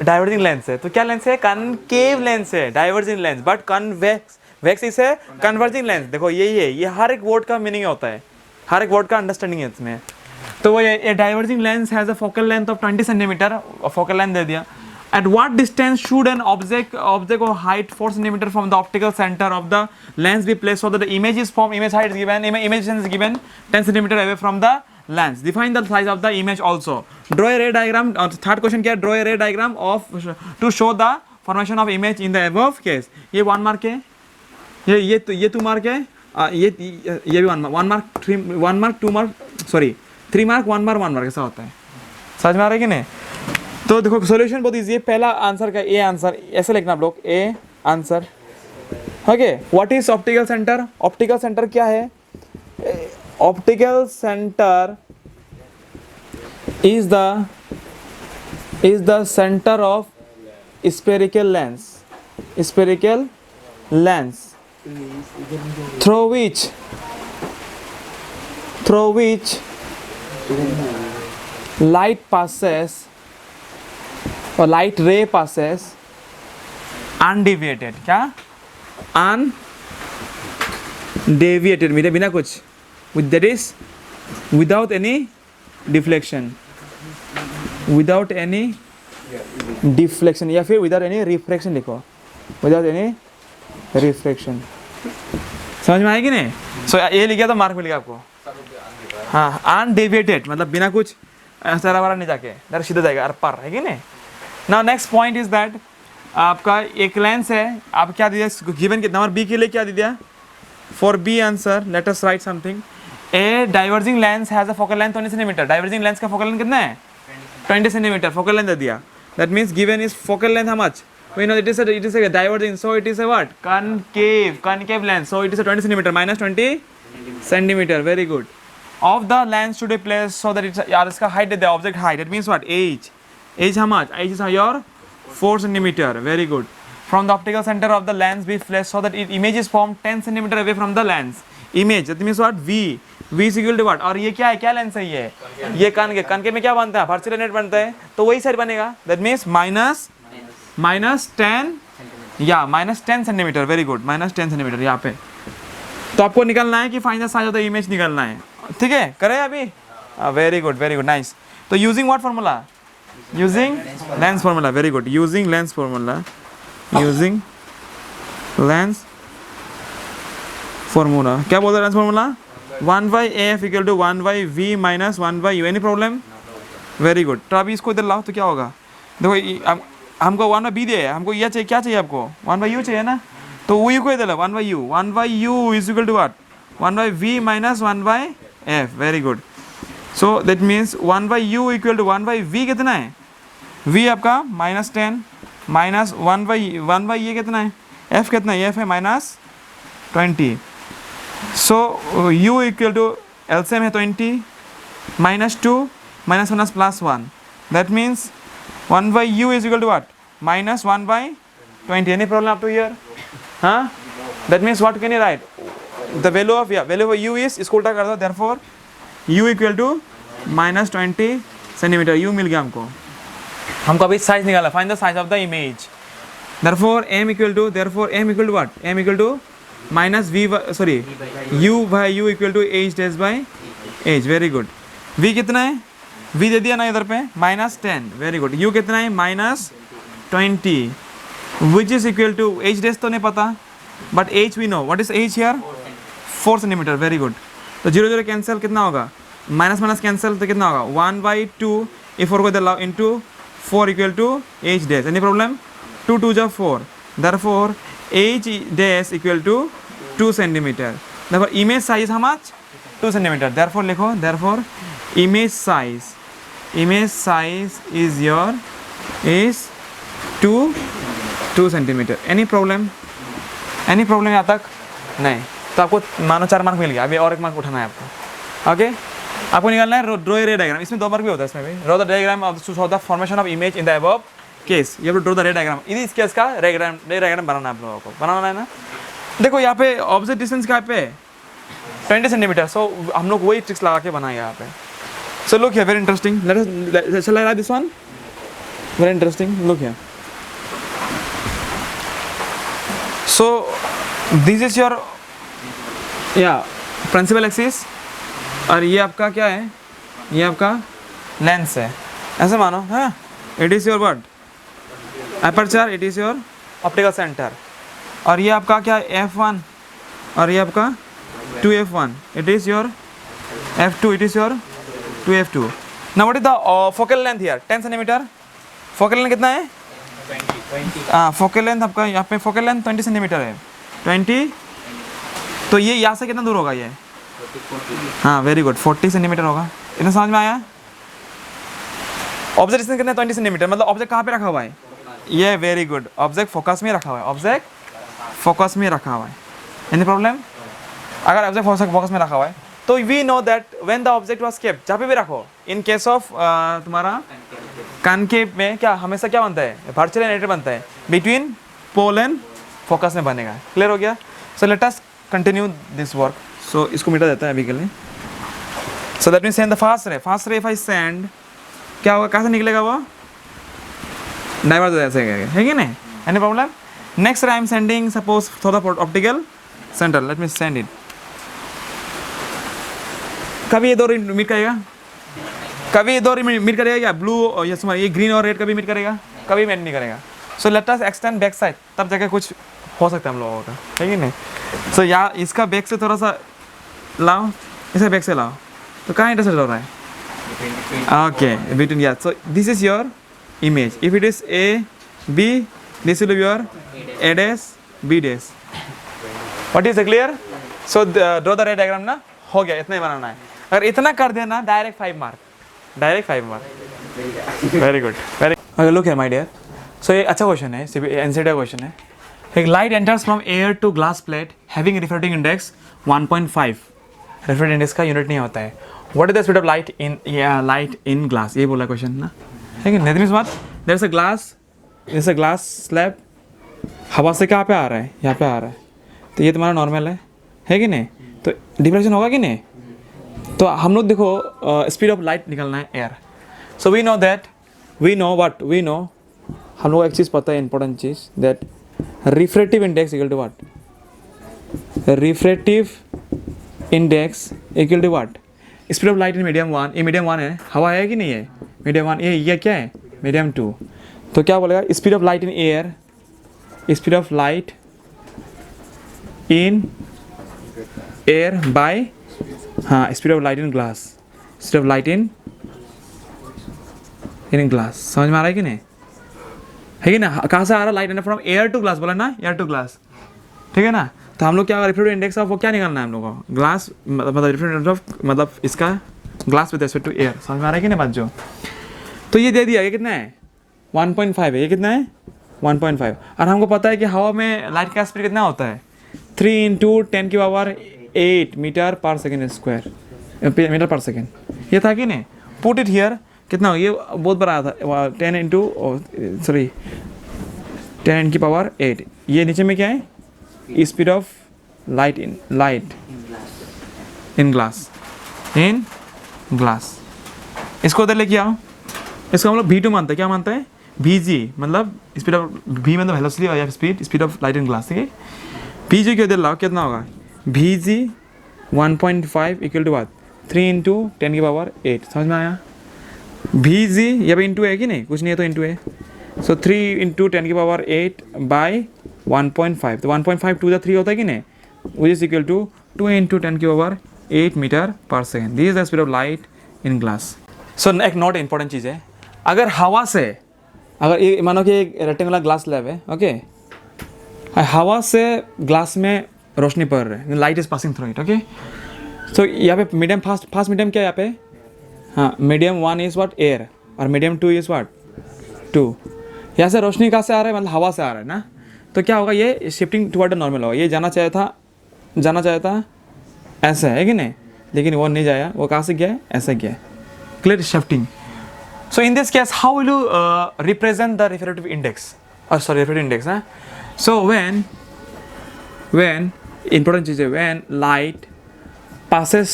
Diverging lens है तो क्या lens है, कनकेव लेंस है, diverging lens. But convex is है कन्वर्जिंग लेंस. देखो यही है, ये हर एक वर्ड का मीनिंग होता है, हर एक वर्ड का अंडरस्टैंडिंग है इसमें. तो वो ये diverging lens has a focal length of 20 centimetre, focal length दे दिया. At what distance should an object of height 4 cm from the optical center of the lens be placed so that the image is formed, image height is given, image distance is given 10 cm away from the lens. Define the size of the image also. Draw a ray diagram. Third question क्या, draw a ray diagram of to show the formation of image in the above case. ये 1 mark है, ये 2 mark है, ये भी 1 mark 1 mark 2 mark sorry 3 mark 1 mark 1 mark ऐसा होता है. समझ में आ रहा है कि नहीं. तो देखो सॉल्यूशन बहुत इजी है. पहला आंसर का ए आंसर ऐसे लिखना आप लोग, A answer. Okay what is optical centre. Optical centre क्या है, optical centre is the centre of spherical lens through which light passes और लाइट रे passes undeviated. क्या, undeviated मेरे बिना कुछ, that is without any deflection, या फिर without any refraction लिखो, without any refraction. समझ में आएगी नहीं. सो ये लिख गया तो मार्क मिलेगा आपको. हाँ undeviated मतलब बिना कुछ ऐसा वाला नहीं जाके डायरेक्ट सीधा जाएगा अर पार, है कि नहीं. Now next point is that आपका एक लेंस है, आप क्या दिया गिवन के नंबर बी के लिए क्या दिया, for b answer let us write something. A diverging lens has a focal length 20 centimetre. Diverging lens का फोकल लेंथ कितना है, 20 सेंटीमीटर फोकल लेंथ दे दिया. That means given is focal length how much, we know it is a diverging, so it is a what, concave lens, so it is a 20 centimeter minus 20 centimeter. Very good. Of the lens should be placed so that it's यार इसका height है, the object height, that means what, age how much, age is your 4 centimeter. Very good. From the optical center of the lens be placed so that image is formed 10 centimeter away from the lens. Image that means what, v is equal to what, और ये क्या है, क्या lens है ये concave में क्या बनता है, वर्चुअल नेट बनता है, तो वही साइड बनेगा. that means minus 10 centimetre. Very good, minus 10 centimetre यहाँ पे. तो आपको निकालना है कि find the size of the image निकालना है, ठीक है. करें अभी. Very good nice. तो using what formula, using lens formula. Very good, using lens formula, क्या बोलते हैं lens formula, 1/f equal to 1/v minus 1/u. Any problem. Very good. तो अभी इसको इधर लाओ तो क्या होगा, देखो हमको 1/b दे, हमको यह चाहिए, क्या चाहिए आपको, 1/u चाहिए ना, तो वो को इधर 1/u is equal to what, 1/v minus 1/f. Very good. So that means 1/u equal to 1/v कितना है, v आपका -10 माइनस 1/ये कितना है, f कितना है, f है -20. सो u इक्वल टू एलसीएम है 20, -2 -1 is +1. That means 1/u is equal to what? -1/20. Any problem up to here? Huh? That means what can you write? The value of u is इसको उल्टा कर दो. Therefore u equal to -20 centimetre. u मिल गया हमको अभी size निकाला. Find the size of the image. Therefore m equal to what? m equal to u equal to h dash by h. Very good. v कितना है? v दे दिया ना इधर पे -10. Very good. u कितना है? -20 which is equal to h dash तो नहीं पता but h we know. What is h here? 4 centimetre. Very good. तो 0 0 कैंसिल कितना होगा? माइनस कैंसिल तो कितना होगा? 1/2 if 4 को दे इंटू 4 इक्वल टू h डेज. Any problem? 2 2 जा 4. therefore h dash equal to 2 centimeter. therefore image size how much? 2 centimeter. therefore लिखो image size is 2 centimeter. any problem यहाँ तक? नहीं. तो आपको मानो 4 मार्क मिल गया. अभी और 1 मार्क उठाना है आपको. ओके आपको निकालना है ड्रॉ रे डायग्राम. इसमें 2 मार्क भी होता है. इसमें भी draw the diagram of the formation of image in the above case. ये ड्रॉ द रे डायग्राम. इस केस का रे डायग्राम बनाना है आप लोगों को. बनाना है ना. देखो यहाँ पे ऑब्जेक्ट डिस्टेंस कहाँ पे? 20 सेंटीमीटर. सो हम लोग वही ट्रिक्स लगा के बनाए यहाँ पे. So look here, very interesting. Shall I write this one? Very interesting. Look here. So this is your principal axis और ये आपका क्या है? ये आपका लेंस है. ऐसे मानो हाँ. It is your what? Aperture. It is your optical center. और ये आपका क्या है? f1 और ये आपका 2f1. It is your f2. It is your 2f2. Now what is the focal length here? 10 centimeter. Focal length कितना है? 20. focal length आपका यहाँ पे focal length 20 सेंटीमीटर है. 20. तो ये यहाँ से कितना दूर होगा ये? 40. Very good. 40 सेंटीमीटर होगा. इतना समझ में आया? ऑब्जेक्ट डिस्टेंस कितना है? 20 सेंटीमीटर. मतलब ऑब्जेक्ट कहाँ पे रखा हुआ है? ये वेरी गुड. ऑब्जेक्ट फोकस में रखा हुआ है. ऑब्जेक्ट फोकस में रखा हुआ है. Any problem? अगर ऑब्जेक्ट फोकस में रखा हुआ है तो we know that when the object was kept, जहाँ पे भी रखो, इन केस ऑफ तुम्हारा कॉनकेव में क्या हमेशा क्या बनता है? वर्चुअल नेटर बनता है. बिटवीन पोल एंड फोकस में बनेगा. क्लियर हो गया? So let us continue this work. So इसको मिटा देता है अभी के लिए. So that means send the first ray if I send, क्या होगा? कहाँ से निकलेगा वो? डाइवर्ज ऐसे है कि नहीं? Any problem? Next I am sending suppose through the optical centre. Let me send it. कभी ये दो मीट करेगा? कभी ये दो मीट करेगा क्या? ब्लू ये ग्रीन और रेड कभी मीट करेगा? कभी मीट नहीं करेगा. सो लेट अस एक्सटेंड बैक साइड. तब जाके कुछ हो सकता है हम लोगों का. है कि नहीं? सो यहाँ इसका बैक से थोड़ा सा लाओ. इसका बैक से लाओ. तो कहाँ इंटरसेक्ट हो रहा है? Okay between. या so this is your image. If it is A B, this will be your A dash B dash. What is clear? So draw the ray diagram ना. हो गया. इतना ही बनाना है. अगर इतना कर देना direct 5 mark. Very good. Very look here my dear. So ये अच्छा क्वेश्चन है. एनसीटीआर क्वेश्चन है. एक light enters from air to glass plate having refracting index 1.5. Refracting index का यूनिट नहीं होता है. What is the speed of light in glass? ये बोला क्वेश्चन ना. है कि नहीं? Means what? There is a glass slab. हवा से कहाँ पे आ रहा है? यहाँ पे आ रहा है. तो ये तुम्हारा नॉर्मल है कि नहीं? तो डिफ्लेक्शन होगा कि नहीं? तो हम लोग देखो स्पीड ऑफ लाइट निकलना है एयर. सो वी नो हम लोग एक चीज़ पता है, इंपॉर्टेंट चीज़, that refractive index equal to what? Refractive index equal to what? Speed of light in medium 1. ये मीडियम 1 है. हवा है कि नहीं है? मीडियम 1. ये क्या है? मीडियम 2. तो क्या बोलेगा? Speed of light in air, speed of light in air by speed of light in glass. Speed of light in glass. समझ में आ रहा है कि नहीं? है कि ना? कहाँ से आ रहा light? From air to glass बोला ना. Air to glass. ठीक है ना? तो हम लोग क्या रिफ्रैक्टिव इंडेक्स ऑफ वो क्या निकालना है हम लोग को? ग्लास मतलब रिफ्रैक्टिव ऑफ मतलब इसका glass with respect to air. समझ में आ रहा है कि नहीं बात जो? तो ये दे दिया. ये कितना है? 1.5 है. ये कितना है? 1.5. और हमको पता है कि हवा में लाइट का स्पीड कितना होता है? 3 × 10⁸ metre per second square. Metre per second. ये था कि नहीं, पुट इट हियर, कितना हो, ये बहुत बड़ा था 10 इंटू सॉरी 10 की पावर 8, ये नीचे में क्या है, speed of light in glass, इसको उधर लेके आओ, इसको हम लोग V2 मानते हैं, क्या मानते हैं, Vg मतलब स्पीड ऑफ, V मतलब वेलोसिटी और speed of light in glass, ठीक है। Vg को इधर लाओ, कितना होगा, Vg 1.5 इक्वल टू 3 इंटू 10 की पावर 8, समझ में आया। Vg ये भी इंटू है कि नहीं, कुछ नहीं है तो इंटू है, सो 3 इंटू 10 की पावर 8 बाई 1.5, तो 1.5 टू द 3 होता है कि नहीं, which is equal to 2 into 10 की power 8 metre per second, this is the speed of light in glass. So एक नोट इंपॉर्टेंट चीज़ है, अगर हवा से, अगर ये मानो कि एक रेक्टेंगुलर ग्लास लैब है, ओके, हवा से ग्लास में रोशनी पड़ रही है, light is passing through it, okay. So यहाँ पे मीडियम फास्ट मीडियम क्या है यहाँ पे, हाँ, मीडियम 1 इज व्हाट, एयर, और मीडियम 2 इज व्हाट, 2। यहाँ से रोशनी कहाँ से आ रहा है, मतलब हवा से आ रहा है ना, तो क्या होगा, ये शिफ्टिंग टुवर्ड नॉर्मल होगा, ये जाना चाहता था ऐसा है कि नहीं, लेकिन वो नहीं जाया, वो कहाँ से गया है, ऐसा गया, clear, shifting. So in this case, how will you represent the refractive index? Refractive index, huh? So when important चीज़ है, when light passes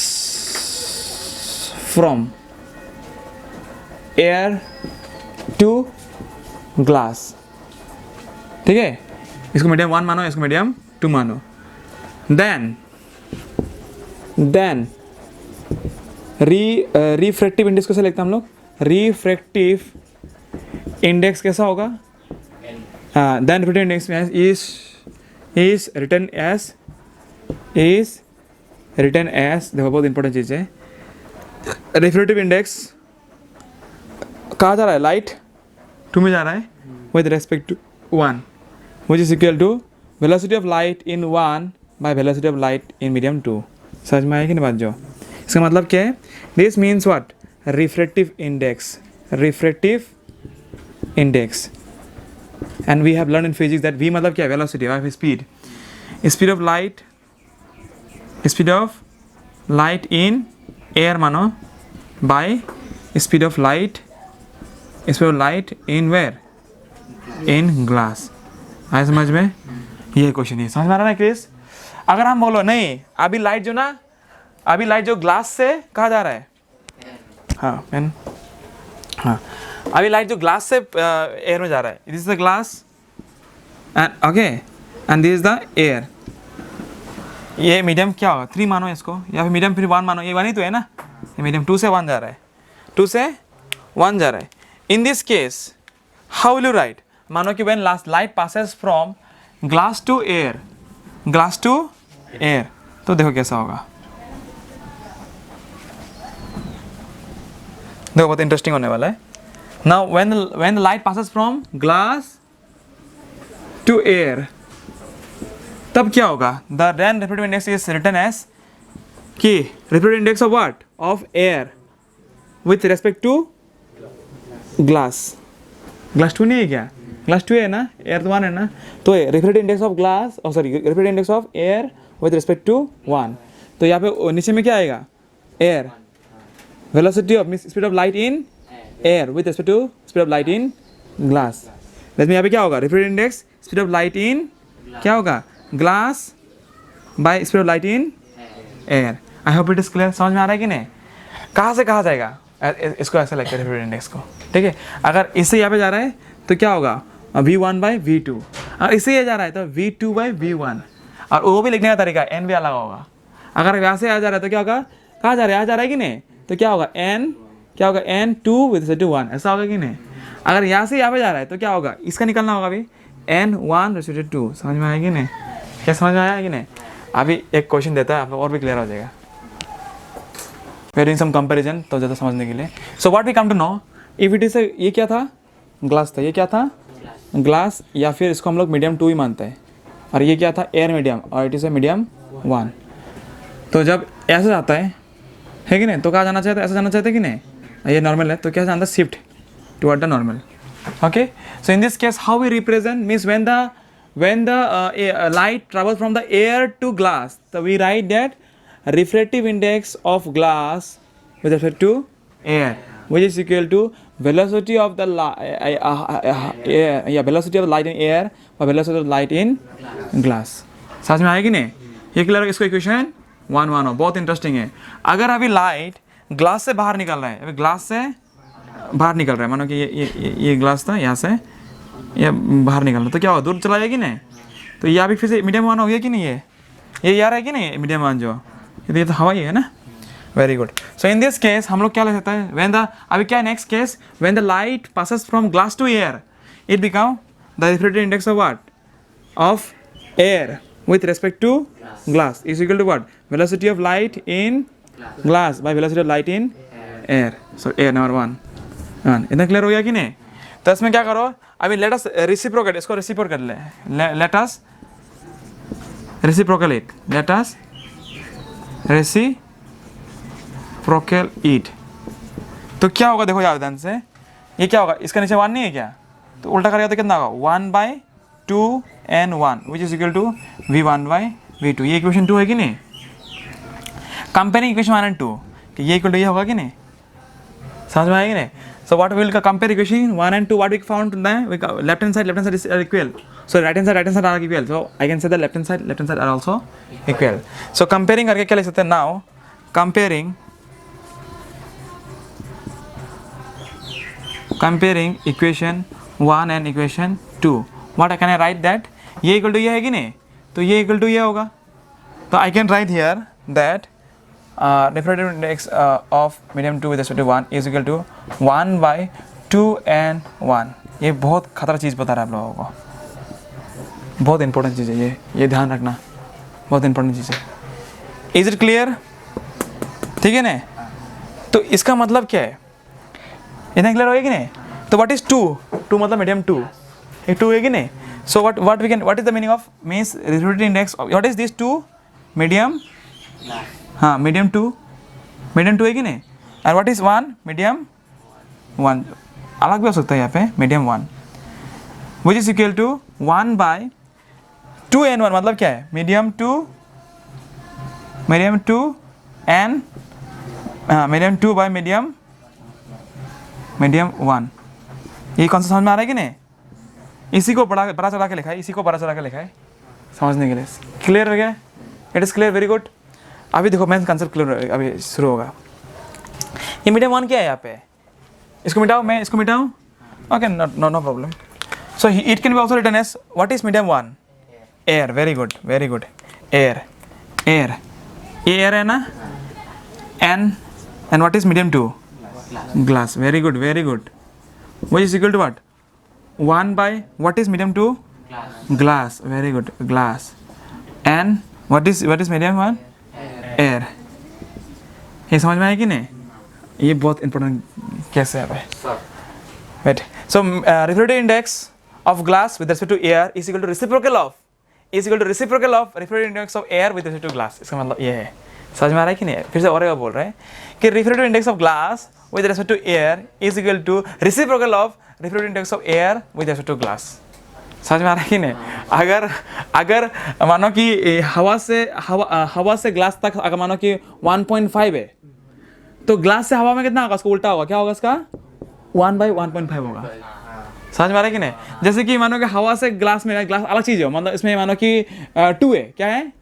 from air to glass, ठीक है, इसको मीडियम 1 मानो, इसको मीडियम 2 मानो, then रिफ्रैक्टिव इंडेक्स कैसे लिखते हैं हम लोग, रिफ्रैक्टिव इंडेक्स कैसा होगा, then refractive index is written as देखो बहुत इंपॉर्टेंट चीज़ है, रिफ्रैक्टिव इंडेक्स कहाँ जा रहा है, लाइट 2 में जा रहा है, with respect to 1, which is equal to velocity of light in 1 by velocity of light in medium 2। समझ में आया कि नहीं बात, जो इसका मतलब क्या है, this means what, refractive index, and we have learned in physics that v मतलब क्या है, velocity or speed of light in air मानो by speed of light in where, in glass। आया समझ में, ये क्वेश्चन है, समझ में आ रहा है क्रिस। अगर हम बोलो नहीं, अभी लाइट जो ग्लास से कहाँ जा रहा है, हाँ पेन, हाँ, अभी लाइट जो ग्लास से एयर में जा रहा है, this is the glass and okay, and this is the air, ये मीडियम क्या होगा, 3 मानो इसको, या फिर मीडियम फिर 1 मानो, ये 1 ही तो है ना, ये मीडियम 2 से 1 जा रहा है, 2 से 1 जा रहा है। In this case how will you write, मानो कि when light passes from glass to air, तो देखो कैसा होगा, देखो बहुत इंटरेस्टिंग होने वाला है। Now when the light passes from glass to air, तब क्या होगा, the then refractive index is written as कि refractive index of what, of air with respect to glass 2 नहीं है क्या, ग्लास 2 है ना, एयर तो 1 है ना, तो refractive index of glass, refractive index of air with respect to 1, तो यहाँ पे नीचे में क्या आएगा, air, velocity of speed of light in air with respect to speed of light in glass, लेकिन यहाँ पे क्या होगा, refractive index speed of light इन क्या होगा, glass by speed of light in air. I hope it is clear, समझ में आ रहा है कि नहीं, कहाँ से कहाँ जाएगा, इसको ऐसा लगता है रिफ्रैक्टिव इंडेक्स को, ठीक है। अगर इससे यहाँ पे जा रहा है तो क्या होगा, V1 बाई V2, अगर इससे ये जा रहा है तो V2 बाई V1, और वो भी लिखने का तरीका n भी अलग होगा। अगर यहाँ से आ जा रहा है तो क्या होगा, कहाँ जा रहा है, आ जा रहा है कि नहीं, तो क्या होगा, n2 विद रिस्पेक्ट टू 1, ऐसा होगा कि नहीं। अगर यहाँ से यहाँ पे जा रहा है तो क्या होगा, इसका निकलना होगा अभी n1 रिस्पेक्ट टू 2, समझ में आया कि नहीं, क्या समझ में आया कि नहीं। अभी एक क्वेश्चन देता है, आप और भी क्लियर हो जाएगा, we are doing some comparison, तो ज़्यादा समझने के लिए। So what we come to know, if it is, ये क्या था, ग्लास था, ये क्या था, ग्लास, या फिर इसको हम लोग मीडियम 2 ही मानते हैं, और ये क्या था, एयर मीडियम, और इट इज़ ए मीडियम 1। तो जब ऐसा जाता है कि नहीं, तो कहाँ जाना चाहते, ऐसा जाना चाहते कि नहीं, ये नॉर्मल है, तो क्या जाना, shift toward the normal, okay. So in this case how we represent, means when the light travels from the air to glass, so we write that refractive index of glass with respect to air, which is equal to velocity of the velocity of the light in air or velocity of the light in glass. समझ में आएगी नहीं? ये clear है? इसको equation 1 हो, बहुत interesting है. अगर अभी लाइट ग्लास से बाहर निकल रहा है, अभी ग्लास से बाहर निकल रहा है, मानो कि ये ग्लास था, यहाँ से ये बाहर निकल रहा है, तो क्या होगा? दूर चला जाएगी नहीं? तो ये अभी फिर से मीडियम 1 हो गया कि नहीं? ये यार है कि नहीं मीडियम 1 जो? ये तो हवा ही है ना. Very good. So in this case हम लोग क्या ले सकते हैं? व्हेन द अभी क्या next case, when the light passes from glass to air, it become the refractive index of what? Of air with respect to glass is equal to what? Velocity of light in glass by velocity of light in air. So air number 1. इतना clear हो गया कि नहीं? तो इसमें क्या करो, अभी लेट अस रेसिप्रोकेट, इसको reciprocate let us reciprocate it. तो क्या होगा देखो यार ध्यान से, ये क्या होगा? इसका नीचे 1 नहीं है क्या? तो उल्टा करेगा तो कितना होगा? 1/2n1 which is equal to v1/v2. ये इक्वेशन 2 है कि नहीं? कंपेयरिंग इक्वेशन 1 and 2 कि ये इक्वल टू ये होगा कि नहीं? समझ में आएगी नहीं? So what will compare equation 1 and 2, what we found that left hand side is equal, so right hand side are equal, so I can say the left hand side are also equal. So comparing करके क्या लिख सकते हैं? Now comparing equation 1 and equation 2, what can I write that? ये equal to ये है कि नहीं? तो ये इक्वल टू ये होगा. तो I can write here that refractive index of medium 2 with respect to 1 is equal to 1/2n1. ये बहुत खतरा चीज़ बता रहा है आप लोगों को, बहुत इंपॉर्टेंट चीज़ है ये ध्यान रखना, बहुत इंपॉर्टेंट चीज़ है. Is it clear? ठीक है ना? तो इसका मतलब क्या है? इतना क्लियर हो गया कि नहीं? तो व्हाट इज 2 मतलब मीडियम 2, ये 2 है कि नहीं? So what is the meaning of means refractive index, what is this 2? Medium, हाँ मीडियम 2 है कि नहीं? And what is 1? मीडियम 1, अलग भी हो सकता है यहाँ पे, medium 1 which is equal to 1/2n1. मतलब क्या है? Medium 2 and medium 2 by medium 1. ये कौन सा समझ में आ रहा है कि नहीं? इसी को बड़ा चढ़ा के लिखा है, समझने के लिए. क्लियर हो गया? It is clear, very good. अभी देखो मेन कंसेप्ट क्लियर अभी शुरू होगा. ये मीडियम 1 क्या है यहाँ पे? इसको मिटाओ, मैं इसको मिटाऊँ? Okay, no problem. So it can be also written as what is medium 1? Air. Very good. Air air है ना? And what is medium 2? Glass. Very good. Which is equal to what? 1 by what is medium 2? Glass. Very good. Glass. And what is medium 1? Air. ये समझ में आया कि नहीं? ये बहुत इंपॉर्टेंट कैसे है भाई? Wait. So refractive index of glass with respect to air is equal to reciprocal of refractive index of air with respect to glass. इसका मतलब ये है. समझ में आ रहा है कि नहीं? फिर से और एक बार बोल रहे हैं कि refractive index of glass with respect to air is equal to reciprocal of refractive index of air with respect to glass. समझ में आ रहा है कि नहीं? अगर मानो कि हवा से ग्लास तक अगर मानो कि 1.5 है, तो ग्लास से हवा में कितना होगा? उसको उल्टा होगा, क्या होगा इसका? 1/1.5 होगा. समझ में आ रहा है कि नहीं? जैसे कि मानो कि हवा से ग्लास अलग चीज़ है, मतलब इसमें मानो कि 2 है, क्या है?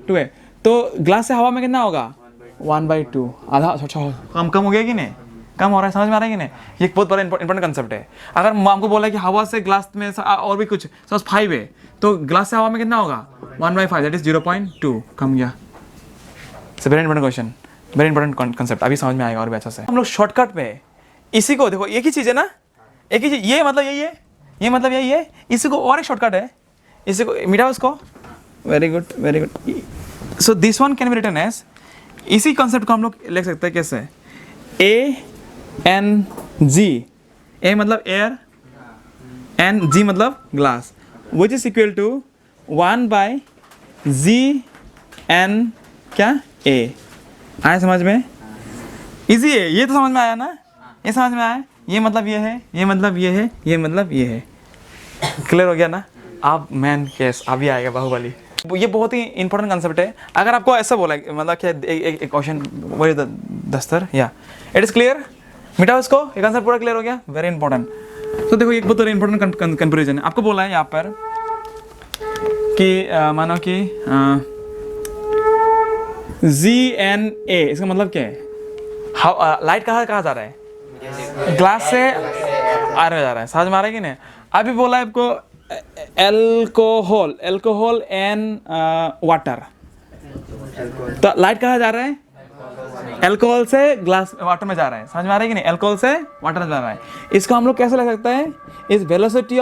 2 है. तो ग्लास से हवा में कितना होगा? 1/2, आधा. अच्छा कम हो गया कि नहीं? कम हो रहा है. समझ में आ रहा है कि नहीं? ये एक बहुत बड़ा इंपॉर्टेंट कंसेप्ट है. अगर हमको बोला कि हवा से ग्लास में और भी कुछ सपोज 5 है, तो ग्लास से हवा में कितना होगा? 1/5, दैट इज 0.2. कम गया. It's very important question, very important concept. अभी समझ में आएगा और भी अच्छा से. हम लोग शॉर्टकट में इसी को देखो, एक ही चीज़ है ना, एक ही चीज़. ये मतलब यही है, ये मतलब यही है. इसी को और एक शॉर्टकट है, इसी को मिटाओ इसको. Very good. So this one can be written as, इसी कॉन्सेप्ट को हम लोग लिख सकते हैं कैसे? ANG. A मतलब एयर एंड G मतलब glass, which is equal to 1/GN क्या? A. आया समझ में? इजी है, ये तो समझ में आया ना? ये समझ में आया? ये मतलब ये है, ये मतलब ये है, ये मतलब ये है. क्लियर हो गया ना? अब मैन केस अभी आएगा, बाहुबली. ये बहुत ही इंपॉर्टेंट कंसेप्ट है। अगर आपको ऐसा बोला मतलब क्या एक क्वेश्चन वही दस्तर या इट इज क्लियर, मिटाओ इसको, ये कंसेप्ट पूरा क्लियर हो गया, वेरी इंपॉर्टेंट। तो देखो एक बहुत इंपॉर्टेंट कंपेरिजन है, आपको बोला है यहाँ पर कि मानो कि ZnA, इसका मतलब क्या है? लाइट कहाँ जा रहा है? ग्लास से आर में जा रहा है, समझ में आ रहा है कि नहीं? अभी बोला है आपको एल्कोहल एंड वाटर, तो लाइट कहाँ जा रहा है? एल्कोहल से ग्लास वाटर में जा रहा है, समझ में आ रहा है कि नहीं? एल्कोहल से वाटर में जा रहा है। इसको हम लोग कैसे लिख सकते हैं? Is velocity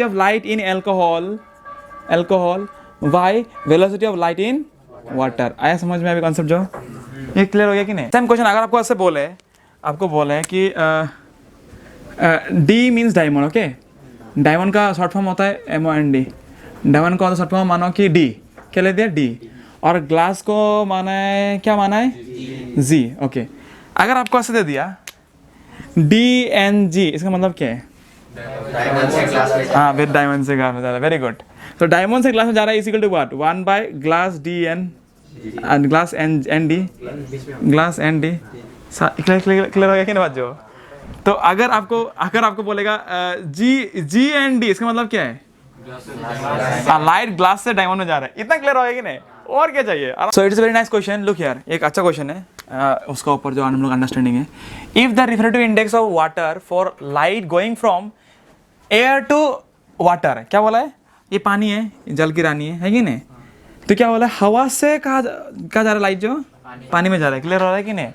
of light in alcohol bye velocity of light in water. आया समझ में अभी कॉन्सेप्ट जो? ये क्लियर हो गया कि नहीं? सेम क्वेश्चन अगर आपको ऐसे आपको बोले कि D means diamond, okay? Diamond का शॉर्ट फॉर्म होता है MOND, डायमंड का शॉर्ट फॉर्म मानो कि D, क्या ले दिया? D, और ग्लास को माना है, क्या माना है? G, okay. अगर आपको ऐसे दे दिया DNG, इसका मतलब क्या है? हाँ, फिर डायमंड से ग्लास में जा रहा है, वेरी गुड। तो डायमंड से ग्लास में जा रहा है, is equal to what? 1 by glass DN and glass ND, glass ND। Clear हो गया कि नहीं बात जो? तो अगर आपको बोलेगा GND, इसका मतलब क्या है? लाइट ग्लास से डायमंड में जा रहा है। इतना क्लियर हो गया कि नहीं? और क्या चाहिए? So it's very nice question, look here, एक अच्छा क्वेश्चन है, उसका ऊपर जो हम लोग अंडरस्टैंडिंग है। If the refractive index of water for light going from air to water, क्या बोला है? ये पानी है, जल की रानी है कि नहीं? तो क्या बोला है? हवा से कहाँ जा रहा है लाइट जो? पानी में जा रहा है। क्लियर हो रहा है कि नहीं?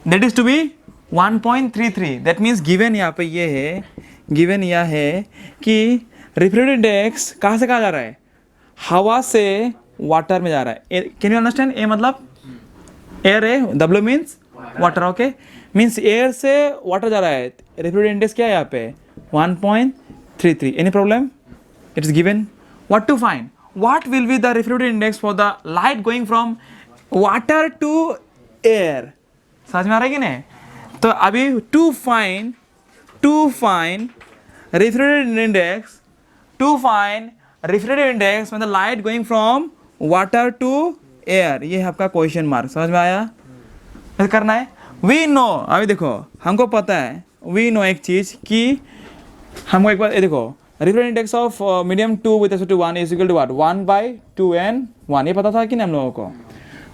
That is to be 1.33। That means given यहाँ पे ये है, गिवन यह है कि रिफ्रेक्टिव इंडेक्स कहाँ से कहाँ जा रहा है? हवा से वाटर में जा रहा है। Can you understand? ए मतलब एयर है, W means water, okay? Means air से वाटर जा रहा है। रिफ्रेक्टिव इंडेक्स क्या है यहाँ पे? 1.33। Any problem? It is given. What to find? What will be the refractive index for the light going from water to air? समझ में आ रहा है कि नहीं? तो अभी to find refractive index when the light going from water to air, ये है आपका क्वेश्चन मार्क। समझ में आया? ऐसा करना है। We know, अभी देखो हमको पता है, we know एक चीज कि हमको एक बार ये देखो, refractive index of medium 2 with respect to 1 is equal to what? 1/2n1। ये पता था कि नहीं हम लोगों को?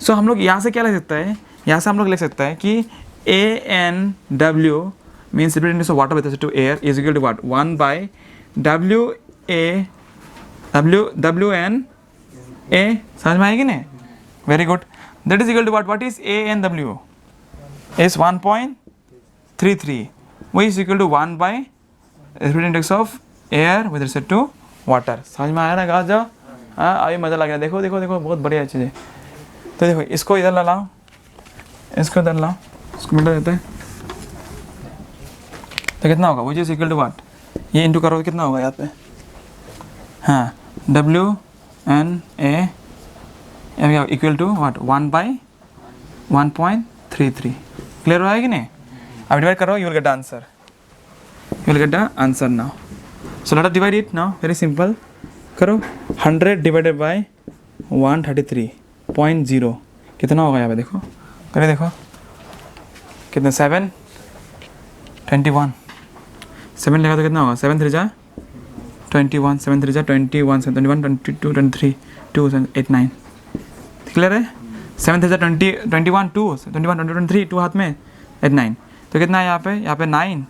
सो हम लोग यहाँ से क्या लिख सकते हैं? यहाँ से हम लोग लिख सकते हैं कि ANW means refractive index of water with respect to air is equal to what? 1/WNA। समझ में आएगी नहीं? Very good. That is equal to what is ANW? Is 1.33, वो is equal to 1 by refractive index of air with respect to water. समझ में आया ना? कहा जाओ, हाँ अभी मज़ा लग रहा है। देखो देखो देखो, बहुत बढ़िया चीज़ है। तो देखो इसको इधर लाओ, इसको इधर लाओ, इसको मिटा देते हैं, तो कितना होगा? Which is equal to what? ये इंटू करो, कितना होगा यहाँ पे? हाँ, WNA equal to what? 1/1.33। Clear हुआ है कि नहीं? अब डिवाइड करो, you will get the answer, you will get the answer now. So let us divide it now, very simple। करो 100 डिवाइडेड बाय 133.0 कितना होगा यहाँ पे? देखो करे, देखो कितना? 7 21 7 लगा तो कितना होगा? 7 3 जा 21, 7 3 जा 21, 7 21 22 23 2 8 9। क्लियर है? 7 3 जा 20 21 2 21 23 2 हाथ में 8 9। तो कितना है यहाँ पे? यहाँ पे 9,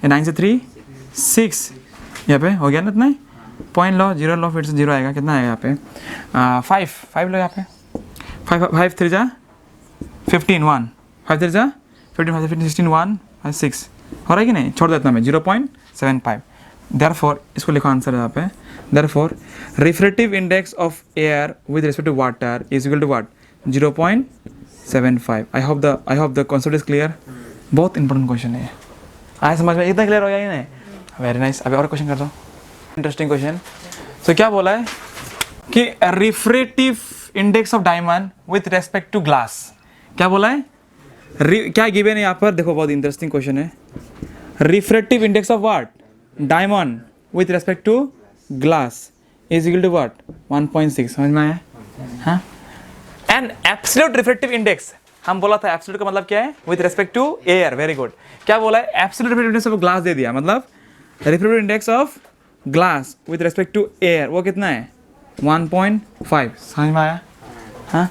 9 से 3 6, यहाँ पे हो गया ना इतना ही? पॉइंट लो, 0 लो, फिर से 0 आएगा। कितना आएगा यहाँ पे? 5 लो यहाँ पे। 5 3 जा 15 1, 5 3 जा 15 5 16 1 6 हो रहा है कि नहीं? छोड़ देता मैं 0.75। देयरफॉर इसको लिखो आंसर यहाँ पे। Therefore refractive index of air with respect to water is equal to what? 0.75। I hope the concept is clear. बहुत इंपॉर्टेंट क्वेश्चन है, आया समझ में? इतना क्लियर हो गया कि नहीं? Very nice. अभी और क्वेश्चन कर दो, इंटरेस्टिंग क्वेश्चन। सो क्या बोला है कि refractive index of diamond with respect to glass, क्या बोला है? क्या गिवन है यहाँ पर? देखो बहुत इंटरेस्टिंग क्वेश्चन है। Refractive index of what? Diamond with respect to glass is equal to what? 1.6. समझ में आया? हाँ? And absolute refractive index, हम बोला था absolute का मतलब क्या है? With respect to air. Very good. क्या बोला है? Absolute refractive index of glass दे दिया, मतलब refractive index of glass with respect to air वो कितना है? 1.5. समझ में आया? हाँ?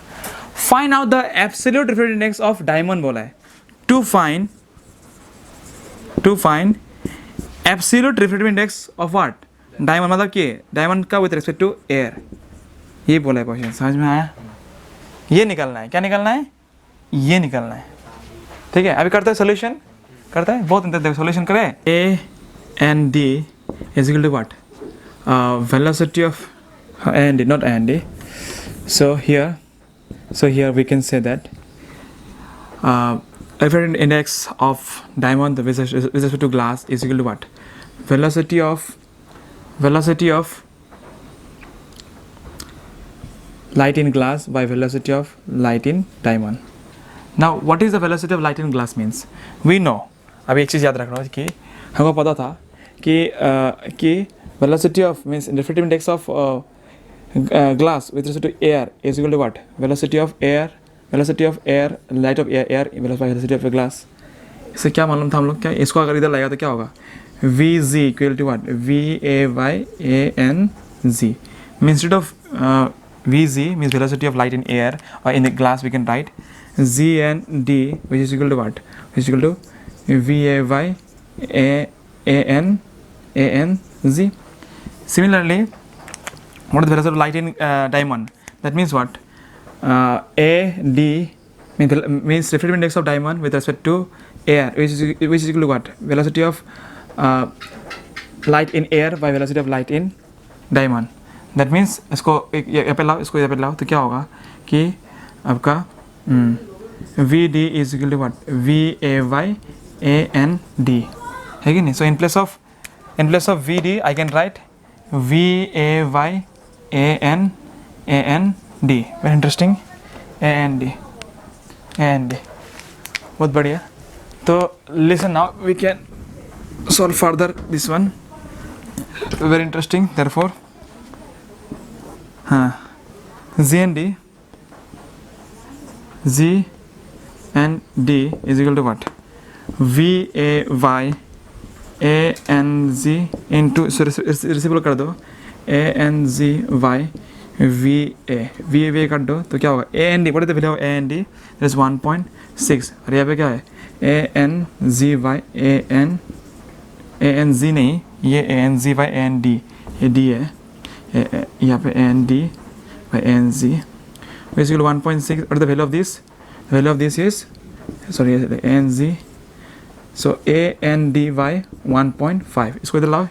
Find out the absolute refractive index of diamond बोला है. To find absolute refractive index of what? Diamond मतलब क्या है? Diamond का with respect to air. ये बोला है क्वेश्चन. समझ में आया? ये निकलना है. क्या निकलना है? ये निकलना है. ठीक है, अभी करते हैं सोल्यूशन. करता है, बहुत इंटरेस्टिंग. सोल्यूशन करें. A and D is equal to what? Velocity of A and D, not A and D. So here we can say that refractive index of diamond with respect to glass is equal to what? Velocity of light in glass by velocity of light in diamond. Now what is the velocity of light in glass means? We know. अभी एक चीज़ याद रखना कि हमको पता था कि velocity of means refractive index of glass with respect to air is equal to what? Velocity of air, light of air velocity of a glass. इससे क्या मालूम था हम लोग? क्या इसको अगर इधर लगाया तो क्या होगा? Vg equal to what? V-A-Y-A-N-Z. Instead of Vg means velocity of light in air or in the glass, we can write Z and D, which is equal to what? Which is equal to V-A-Y-A-N-Z. Similarly, what is the velocity of light in diamond? That means what? A-D means refractive index of diamond with respect to air, which is equal to what? Velocity of light in air by velocity of light in diamond. That means इसको यहाँ पे लाओ तो क्या होगा कि आपका VD is equal to what? V-A-Y-A-N-D है कि नहीं? So in place of VD I can write V-A-Y-A-N-D. Very interesting. A-N-D बहुत बढ़िया. तो listen now, we can solve further this one. Very interesting. Therefore Z and D is equal to what? V-A-Y-A-N-Z into, so reciprocal कर दो, A-N-Z-Y V-A कर दो तो क्या होगा? A-N-D, what is the value of A-N-D? That is 1.6. और यहाँ पे क्या है? A-N-Z-Y A-N-Z नहीं, ये A-N-Z-Y A-N-D, ये D है, यहाँ पे A-N-D by A-N-Z, which is equal to 1.6. What is the value of this? The value of this is, sorry, A-N-Z, so A-N-D by 1.5. इसको इधर लाओ,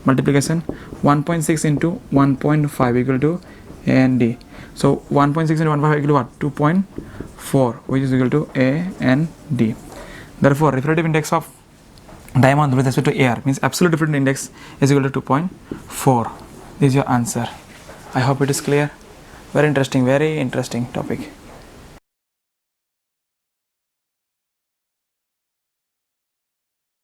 multiplication 1.6 into 1.5 equal to A-N-D. So 1.6 into 1.5 equal to what? 2.4, which is equal to A-N-D. Therefore, refractive index of diamond with respect to air means absolute refractive index is equal to 2.4. This is your answer. I hope it is clear. Very interesting topic.